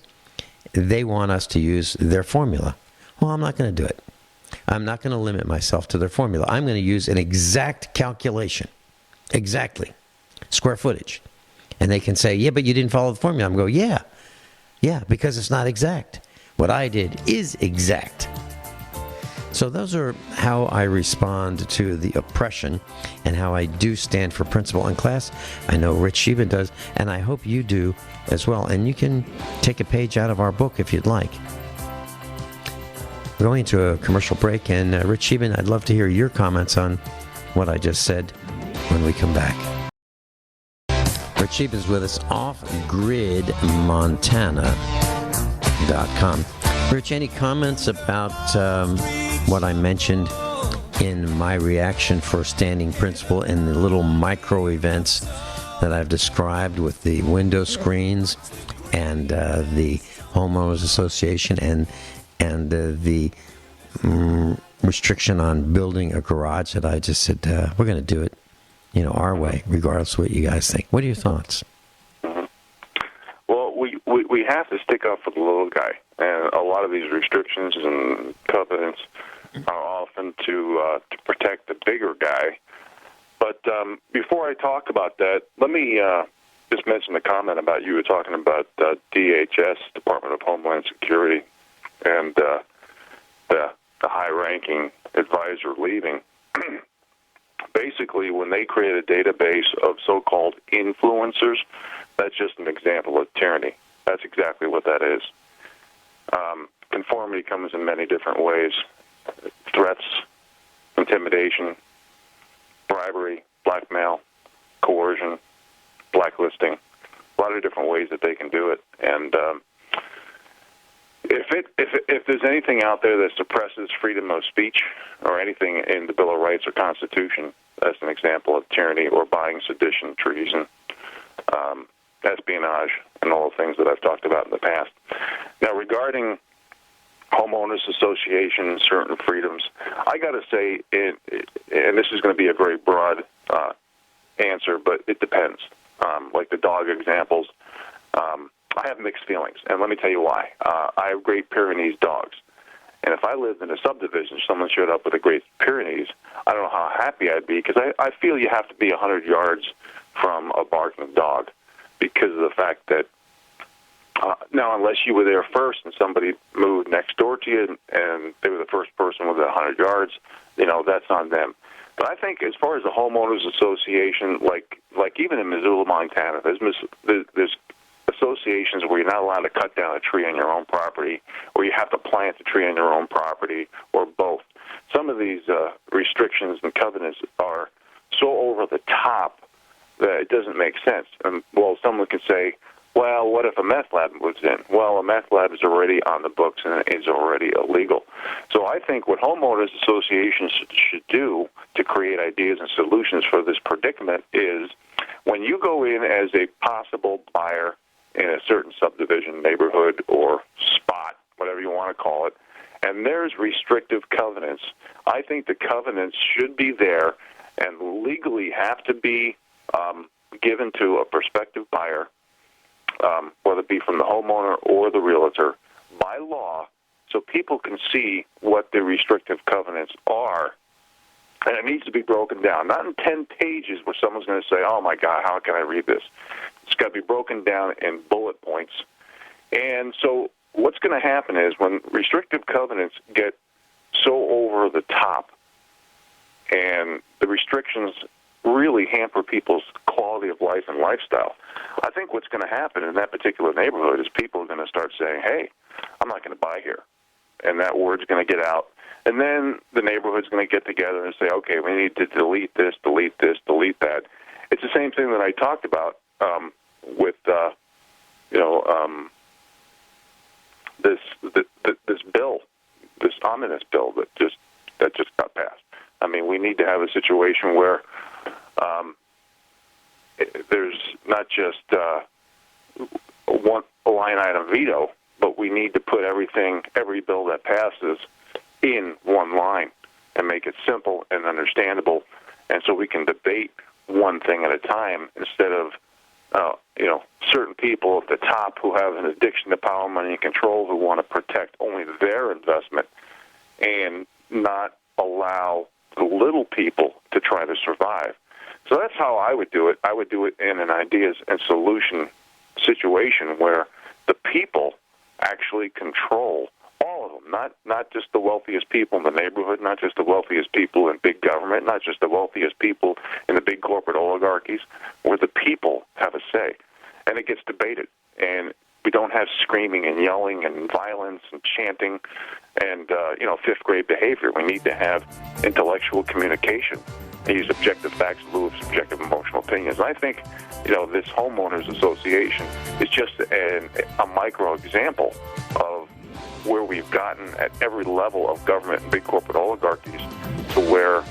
they want us to use their formula. Well, I'm not going to do it. I'm not going to limit myself to their formula. I'm going to use an exact calculation. Exactly. Square footage. And they can say, yeah, but you didn't follow the formula. I'm going, yeah, because it's not exact. What I did is exact. So those are how I respond to the oppression and how I do stand for principle in class. I know Rich Scheben does, and I hope you do as well. And you can take a page out of our book if you'd like. We're going to a commercial break, and Rich Scheben, I'd love to hear your comments on what I just said when we come back. Rich Scheben is with us off gridmontana.com. Rich, any comments about what I mentioned in my reaction for standing principle in the little micro events that I've described with the window screens and the homeowners association and the restriction on building a garage that I just said we're going to do it, our way, regardless of what you guys think. What are your thoughts? Mm-hmm. Well, we have to stick up for the little guy, and a lot of these restrictions and covenants are often to protect the bigger guy. But before I talk about that, let me just mention the comment about you were talking about DHS, Department of Homeland Security, and the high-ranking advisor leaving. Basically, when they create a database of so-called influencers, that's just an example of tyranny. That's exactly what that is. Conformity comes in many different ways. Threats, intimidation, bribery, blackmail, coercion, blacklisting, a lot of different ways that they can do it. And if there's anything out there that suppresses freedom of speech or anything in the Bill of Rights or Constitution, that's an example of tyranny or buying sedition, treason, espionage, and all the things that I've talked about in the past. Now, regarding homeowners association, certain freedoms. I got to say, and this is going to be a very broad answer, but it depends. Like the dog examples, I have mixed feelings, and let me tell you why. I have Great Pyrenees dogs, and if I lived in a subdivision, someone showed up with a Great Pyrenees, I don't know how happy I'd be, because I feel you have to be 100 yards from a barking dog because of the fact that now, unless you were there first and somebody moved next door to you and they were the first person within 100 yards, that's on them. But I think as far as the homeowners association, like even in Missoula, Montana, there's associations where you're not allowed to cut down a tree on your own property, or you have to plant a tree on your own property, or both. Some of these restrictions and covenants are so over the top that it doesn't make sense. And, well, someone could say, well, what if a meth lab moves in? Well, a meth lab is already on the books and is already illegal. So I think what homeowners associations should do to create ideas and solutions for this predicament is when you go in as a possible buyer in a certain subdivision, neighborhood, or spot, whatever you want to call it, and there's restrictive covenants, I think the covenants should be there and legally have to be given to a prospective buyer, whether it be from the homeowner or the realtor, by law, so people can see what the restrictive covenants are. And it needs to be broken down, not in 10 pages where someone's going to say, oh, my God, how can I read this? It's got to be broken down in bullet points. And so what's going to happen is when restrictive covenants get so over the top and the restrictions really hamper people's quality of life and lifestyle, I think what's going to happen in that particular neighborhood is people are going to start saying, hey, I'm not going to buy here. And that word's going to get out. And then the neighborhood's going to get together and say, okay, we need to delete this, delete that. It's the same thing that I talked about with, this bill, this ominous bill that just got passed. I mean, we need to have a situation where there's not just one line item veto, but we need to put every bill that passes in one line and make it simple and understandable, and so we can debate one thing at a time instead of certain people at the top who have an addiction to power, money, and control who want to protect only their investment and not allow the little people to try to survive. So that's how I would do it. I would do it in an ideas and solution situation where the people actually control all of them, not just the wealthiest people in the neighborhood, not just the wealthiest people in big government, not just the wealthiest people in the big corporate oligarchies, where the people have a say. And it gets debated. And we don't have screaming and yelling and violence and chanting and, fifth grade behavior. We need to have intellectual communication and use objective facts in lieu of subjective emotional opinions. And I think, this homeowners association is just a micro example of where we've gotten at every level of government and big corporate oligarchies to where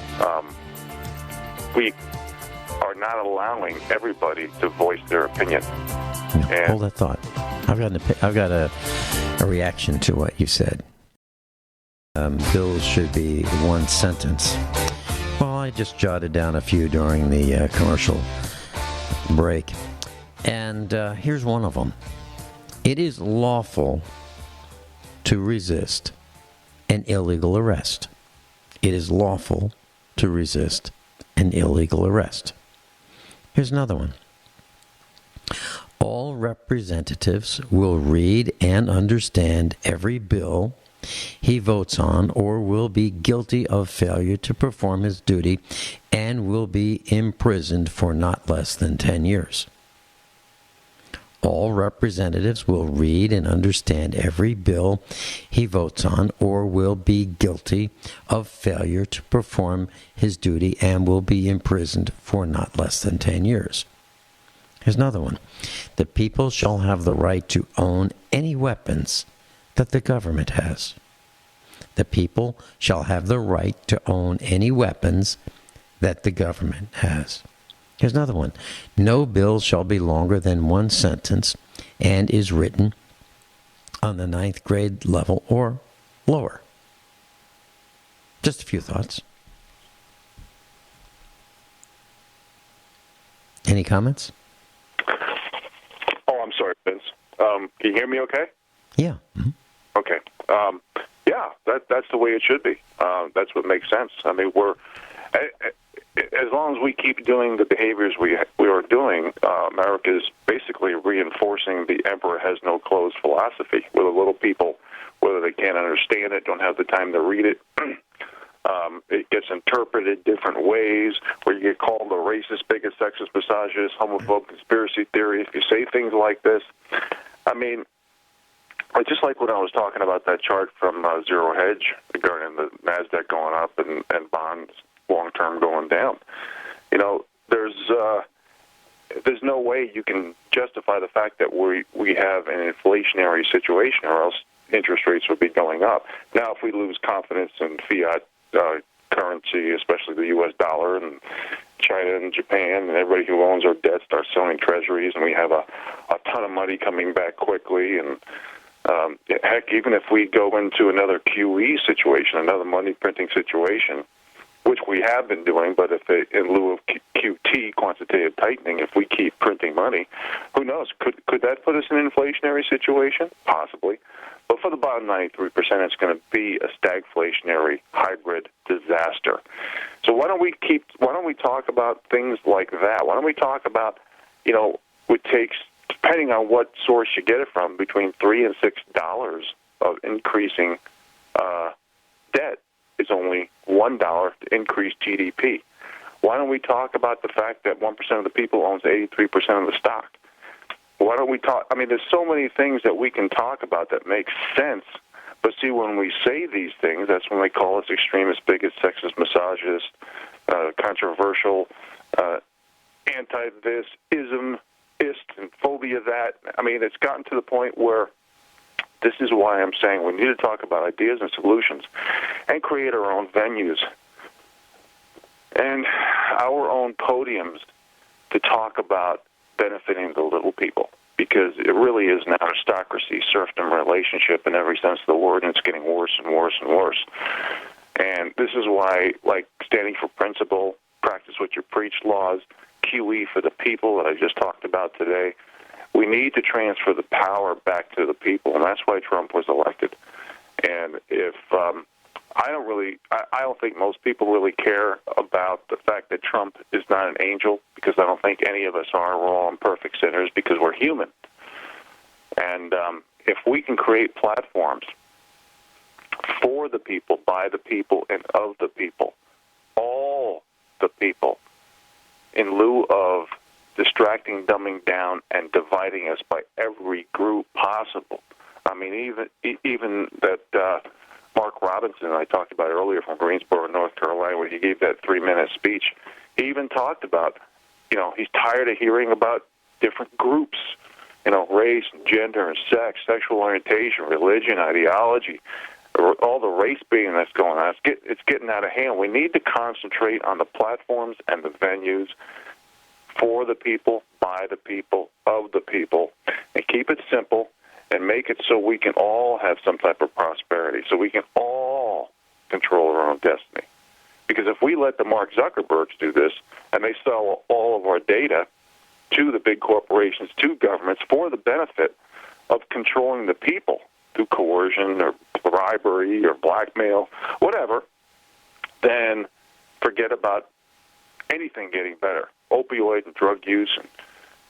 we are not allowing everybody to voice their opinion. Hold that thought. I've got a reaction to what you said. Bills should be one sentence. Well, I just jotted down a few during the commercial break. And here's one of them. It is lawful to resist an illegal arrest. It is lawful to resist an illegal arrest. Here's another one. All representatives will read and understand every bill he votes on or will be guilty of failure to perform his duty and will be imprisoned for not less than 10 years. All representatives will read and understand every bill he votes on or will be guilty of failure to perform his duty and will be imprisoned for not less than 10 years. Here's another one. The people shall have the right to own any weapons that the government has. The people shall have the right to own any weapons that the government has. Here's another one. No bill shall be longer than one sentence and is written on the 9th grade level or lower. Just a few thoughts. Any comments? Oh, I'm sorry, Vince. Can you hear me okay? Yeah. Mm-hmm. Okay. Yeah, that's the way it should be. That's what makes sense. I mean, as long as we keep doing the behaviors we are doing, America is basically reinforcing the emperor has no clothes philosophy, where the little people, whether they can't understand it, don't have the time to read it, it gets interpreted different ways, where you get called a racist, bigot, sexist, misogynist, homophobe, conspiracy theory. If you say things like this, I mean, just like when I was talking about that chart from Zero Hedge regarding the NASDAQ going up and bonds long-term going down, you know, there's no way you can justify the fact that we have an inflationary situation, or else interest rates would be going up. Now, if we lose confidence in fiat currency, especially the U.S. dollar, and China and Japan and everybody who owns our debt starts selling treasuries, and we have a ton of money coming back quickly, and heck, even if we go into another QE situation, another money printing situation, which we have been doing, but if in lieu of QT, quantitative tightening, if we keep printing money, who knows? Could that put us in an inflationary situation? Possibly. But for the bottom 93%, it's going to be a stagflationary hybrid disaster. So why don't we talk about things like that? Why don't we talk about, you know, it takes, depending on what source you get it from, between $3 and $6 of increasing debt is only $1 to increase GDP. Why don't we talk about the fact that 1% of the people owns 83% of the stock? Why don't we talk? I mean, there's so many things that we can talk about that make sense. But see, when we say these things, that's when they call us extremist, bigot, sexist, misogynist, controversial, anti-this, ism, ist, and phobia that. I mean, it's gotten to the point where this is why I'm saying we need to talk about ideas and solutions and create our own venues and our own podiums to talk about benefiting the little people, because it really is an aristocracy, serfdom relationship in every sense of the word, and it's getting worse and worse and worse. And this is why, like, standing for principle, practice what you preach laws, QE for the people that I just talked about today, we need to transfer the power back to the people, and that's why Trump was elected. And if I don't think most people really care about the fact that Trump is not an angel, because I don't think any of us are. We're all imperfect sinners because we're human. And if we can create platforms for the people, by the people, and of the people, all the people, in lieu of distracting, dumbing down, and dividing us by every group possible. I mean, even that Mark Robinson I talked about earlier from Greensboro, North Carolina, where he gave that 3-minute speech, he even talked about, you know, he's tired of hearing about different groups, you know, race and gender and sex, sexual orientation, religion, ideology, all the race baiting that's going on. It's getting out of hand. We need to concentrate on the platforms and the venues for the people, by the people, of the people, and keep it simple and make it so we can all have some type of prosperity, so we can all control our own destiny. Because if we let the Mark Zuckerbergs do this, and they sell all of our data to the big corporations, to governments, for the benefit of controlling the people through coercion or bribery or blackmail, whatever, then forget about anything getting better. Opioid and drug use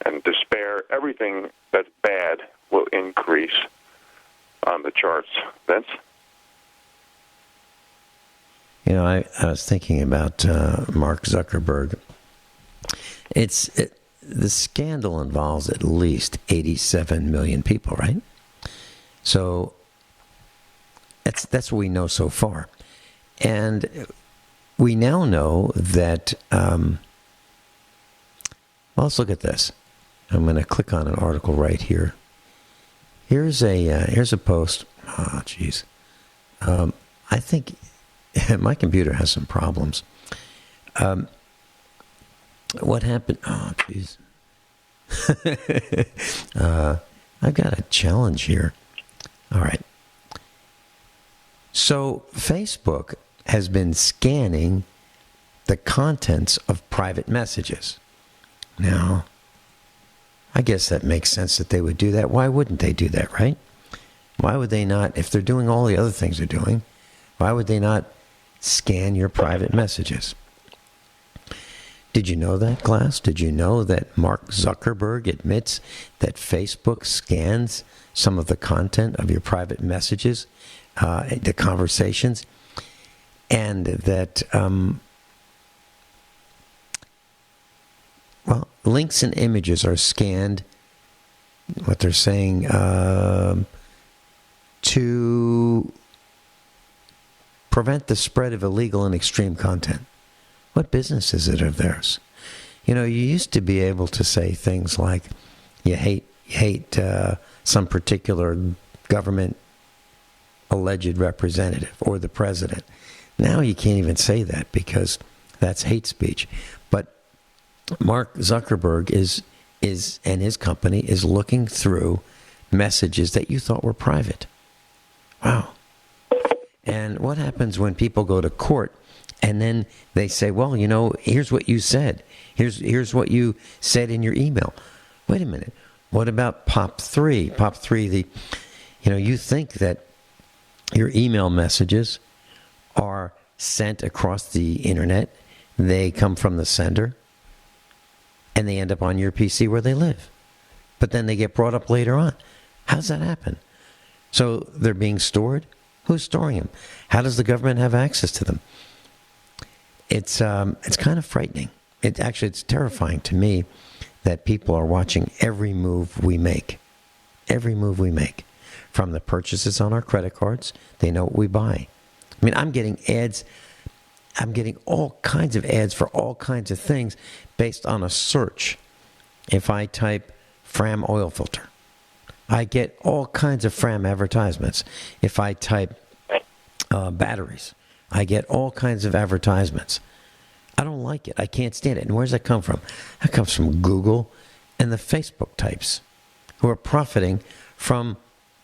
and despair, everything that's bad will increase on the charts. Vince? You know, I was thinking about Mark Zuckerberg. The scandal involves at least 87 million people, right? So that's what we know so far. And we now know that, well, let's look at this. I'm going to click on an article right here. Here's a post. Oh, geez. I think my computer has some problems. What happened? Oh, geez. I've got a challenge here. All right. So Facebook has been scanning the contents of private messages. Now, I guess that makes sense that they would do that. Why wouldn't they do that, right? Why would they not, if they're doing all the other things they're doing, why would they not scan your private messages? Did you know that, class? Did you know that Mark Zuckerberg admits that Facebook scans some of the content of your private messages, the conversations, and that, links and images are scanned, what they're saying, to prevent the spread of illegal and extreme content. What business is it of theirs? You know, you used to be able to say things like, you hate some particular government alleged representative or the president. Now you can't even say that because that's hate speech. But Mark Zuckerberg is and his company is looking through messages that you thought were private. Wow. And what happens when people go to court and then they say, well, you know, here's what you said. Here's what you said in your email. Wait a minute. What about POP 3? POP 3, you think that your email messages are sent across the internet. They come from the sender and they end up on your PC where they live. But then they get brought up later on. How does that happen? So they're being stored? Who's storing them? How does the government have access to them? It's kind of frightening. It's terrifying to me that people are watching every move we make. Every move we make. From the purchases on our credit cards, they know what we buy. I mean, I'm getting ads. I'm getting all kinds of ads for all kinds of things based on a search. If I type Fram oil filter, I get all kinds of Fram advertisements. If I type batteries, I get all kinds of advertisements. I don't like it. I can't stand it. And where does that come from? That comes from Google and the Facebook types who are profiting from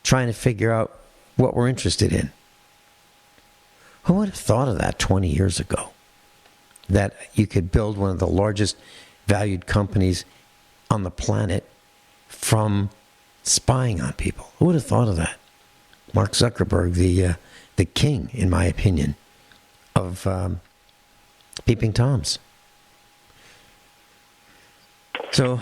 trying to figure out what we're interested in. Who would have thought of that 20 years ago? That you could build one of the largest valued companies on the planet from spying on people. Who would have thought of that? Mark Zuckerberg, the king, in my opinion, of peeping Toms. So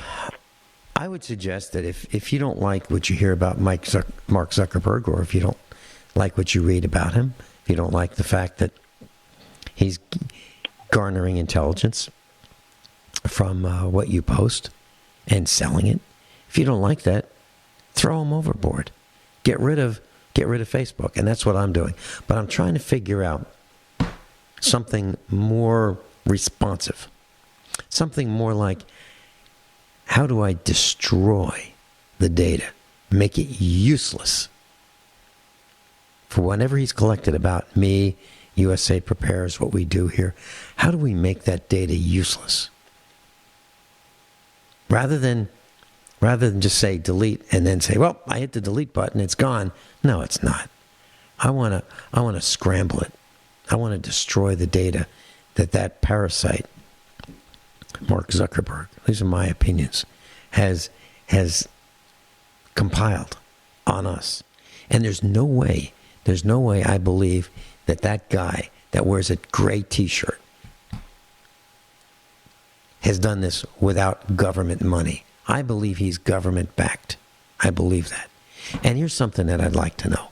I would suggest that if you don't like what you hear about Mark Zuckerberg, or if you don't like what you read about him, if you don't like the fact that he's garnering intelligence from what you post and selling it, if you don't like that, throw him overboard. Get rid of Facebook, and that's what I'm doing. But I'm trying to figure out something more responsive, something more like, how do I destroy the data, make it useless for whatever he's collected about me, USA Prepares, what we do here? How do we make that data useless? Rather than just say delete and then say, well, I hit the delete button, it's gone. No, it's not. I want to scramble it. I want to destroy the data that parasite, Mark Zuckerberg, these are my opinions, has compiled on us. And there's no way I believe that guy that wears a gray T-shirt has done this without government money. I believe he's government-backed. I believe that. And here's something that I'd like to know.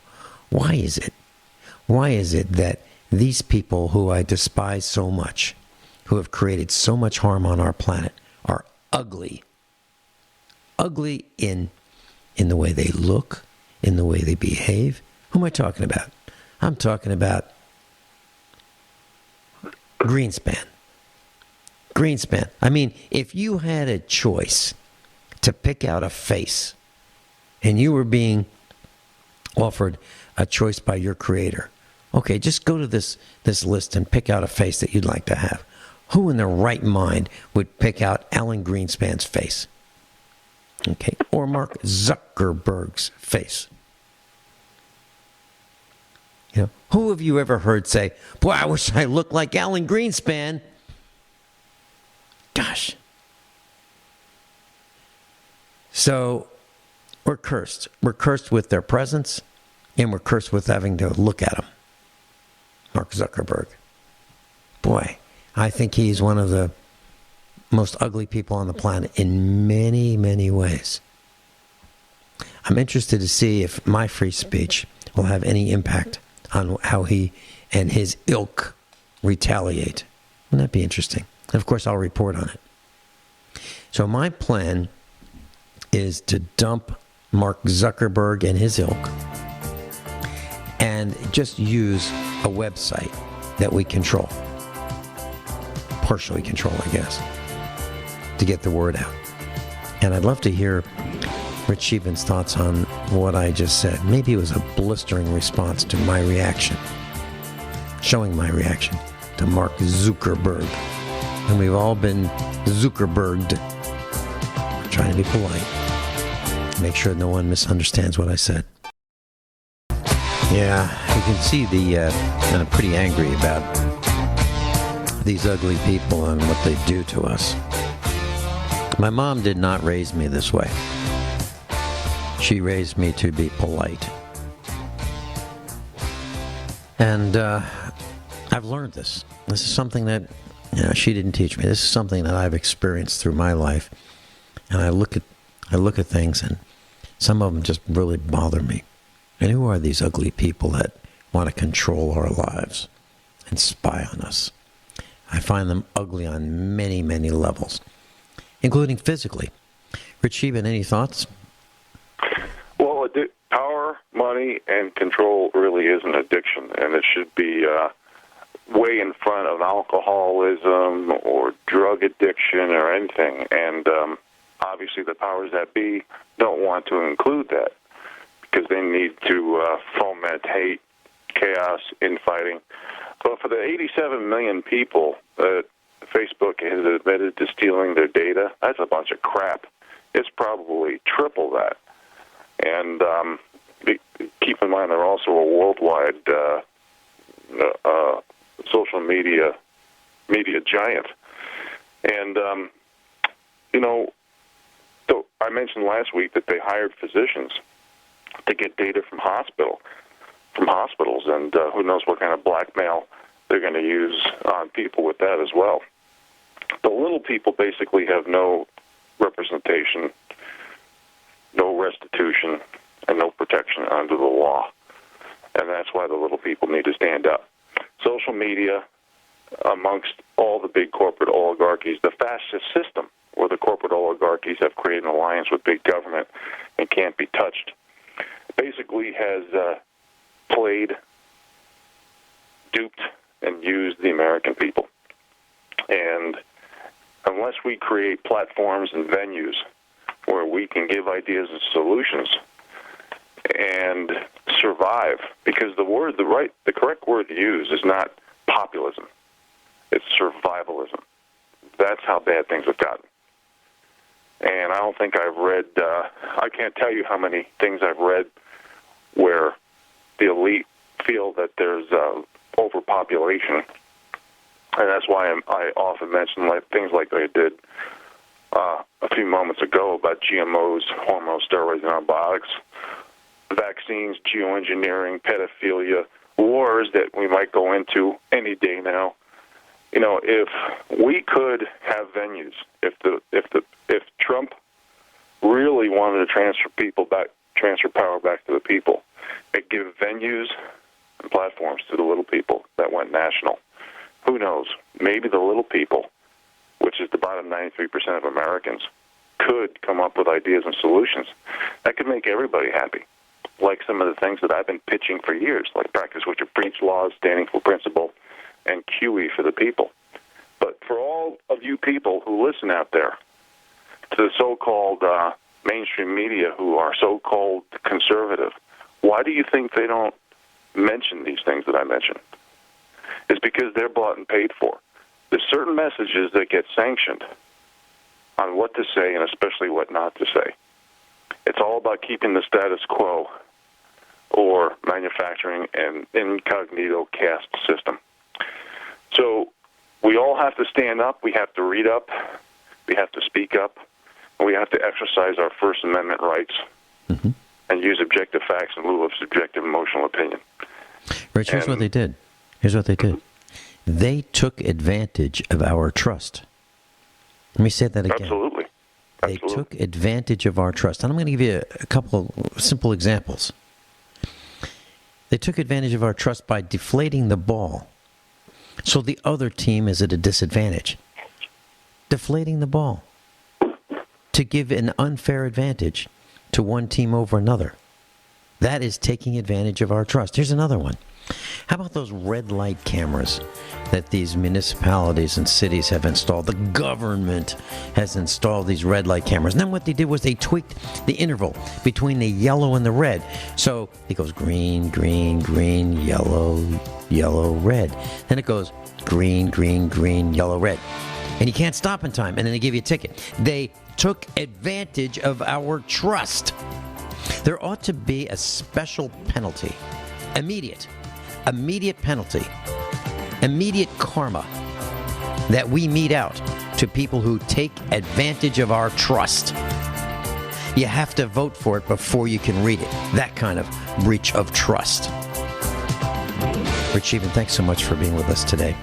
Why is it that these people who I despise so much, who have created so much harm on our planet, are ugly? Ugly in the way they look, in the way they behave. Who am I talking about? I'm talking about Greenspan. Greenspan. I mean, if you had a choice to pick out a face, and you were being offered a choice by your creator, okay, just go to this list and pick out a face that you'd like to have. Who in their right mind would pick out Alan Greenspan's face? Okay, or Mark Zuckerberg's face? You know, who have you ever heard say, boy, I wish I looked like Alan Greenspan? Gosh. So we're cursed. We're cursed with their presence, and we're cursed with having to look at them. Mark Zuckerberg. Boy, I think he's one of the most ugly people on the planet in many, many ways. I'm interested to see if my free speech will have any impact on how he and his ilk retaliate. Wouldn't that be interesting? And of course, I'll report on it. So my plan is to dump Mark Zuckerberg and his ilk and just use a website that we control. Partially control, I guess, to get the word out. And I'd love to hear Rich Sheben's thoughts on what I just said. Maybe it was a blistering response to my reaction, showing my reaction to Mark Zuckerberg. And we've all been Zuckerberged. I'm trying to be polite. Make sure no one misunderstands what I said. Yeah, you can see I'm pretty angry about these ugly people and what they do to us. My mom did not raise me this way. She raised me to be polite. And I've learned this. This is something that she didn't teach me. This is something that I've experienced through my life. And I look at things, and some of them just really bother me. And who are these ugly people that want to control our lives and spy on us? I find them ugly on many, many levels, including physically. Rich Sheben, any thoughts? Well, power, money, and control really is an addiction, and it should be way in front of alcoholism or drug addiction or anything. And obviously the powers that be don't want to include that because they need to foment hate, chaos, infighting. But for the 87 million people that Facebook has admitted to stealing their data, that's a bunch of crap. It's probably triple that. And keep in mind they're also a worldwide social media giant. And, so I mentioned last week that they hired physicians to get data from hospitals, and who knows what kind of blackmail they're going to use on people with that as well. The little people basically have no representation, no restitution, and no protection under the law. And that's why the little people need to stand up. Social media, amongst all the big corporate oligarchies, the fascist system, where the corporate oligarchies have created an alliance with big government and can't be touched, basically has played, duped, and used the American people. And unless we create platforms and venues where we can give ideas and solutions and survive, because the correct word to use is not populism, it's survivalism. That's how bad things have gotten. And I don't think I've read, I can't tell you how many things I've read where the elite feel that there's overpopulation. And that's why I often mention things like I did a few moments ago about GMOs, hormones, steroids, and antibiotics, vaccines, geoengineering, pedophilia, wars that we might go into any day now. If we could have venues, if Trump really wanted to transfer power back to the people, and give venues and platforms to the little people that went national, who knows? Maybe the little people, which is the bottom 93% of Americans, could come up with ideas and solutions that could make everybody happy. Like some of the things that I've been pitching for years, like practice what you preach laws, standing for principle, and QE for the people. But for all of you people who listen out there to the so-called mainstream media who are so-called conservative, why do you think they don't mention these things that I mentioned? It's because they're bought and paid for. There's certain messages that get sanctioned on what to say and especially what not to say. It's all about keeping the status quo or manufacturing an incognito caste system. So we all have to stand up, we have to read up, we have to speak up, and we have to exercise our First Amendment rights and use objective facts in lieu of subjective emotional opinion. Rich, here's what they did. Here's what they did. They took advantage of our trust. Let me say that again. Absolutely. They took advantage of our trust. And I'm going to give you a couple simple examples. They took advantage of our trust by deflating the ball, so the other team is at a disadvantage. Deflating the ball to give an unfair advantage to one team over another. That is taking advantage of our trust. Here's another one. How about those red light cameras that these municipalities and cities have installed? The government has installed these red light cameras. And then what they did was they tweaked the interval between the yellow and the red. So it goes green, green, green, yellow, yellow, red. Then it goes green, green, green, yellow, red. And you can't stop in time. And then they give you a ticket. They took advantage of our trust. There ought to be a special penalty. Immediate penalty, immediate karma that we mete out to people who take advantage of our trust. You have to vote for it before you can read it. That kind of breach of trust. Rich Shealy, thanks so much for being with us today.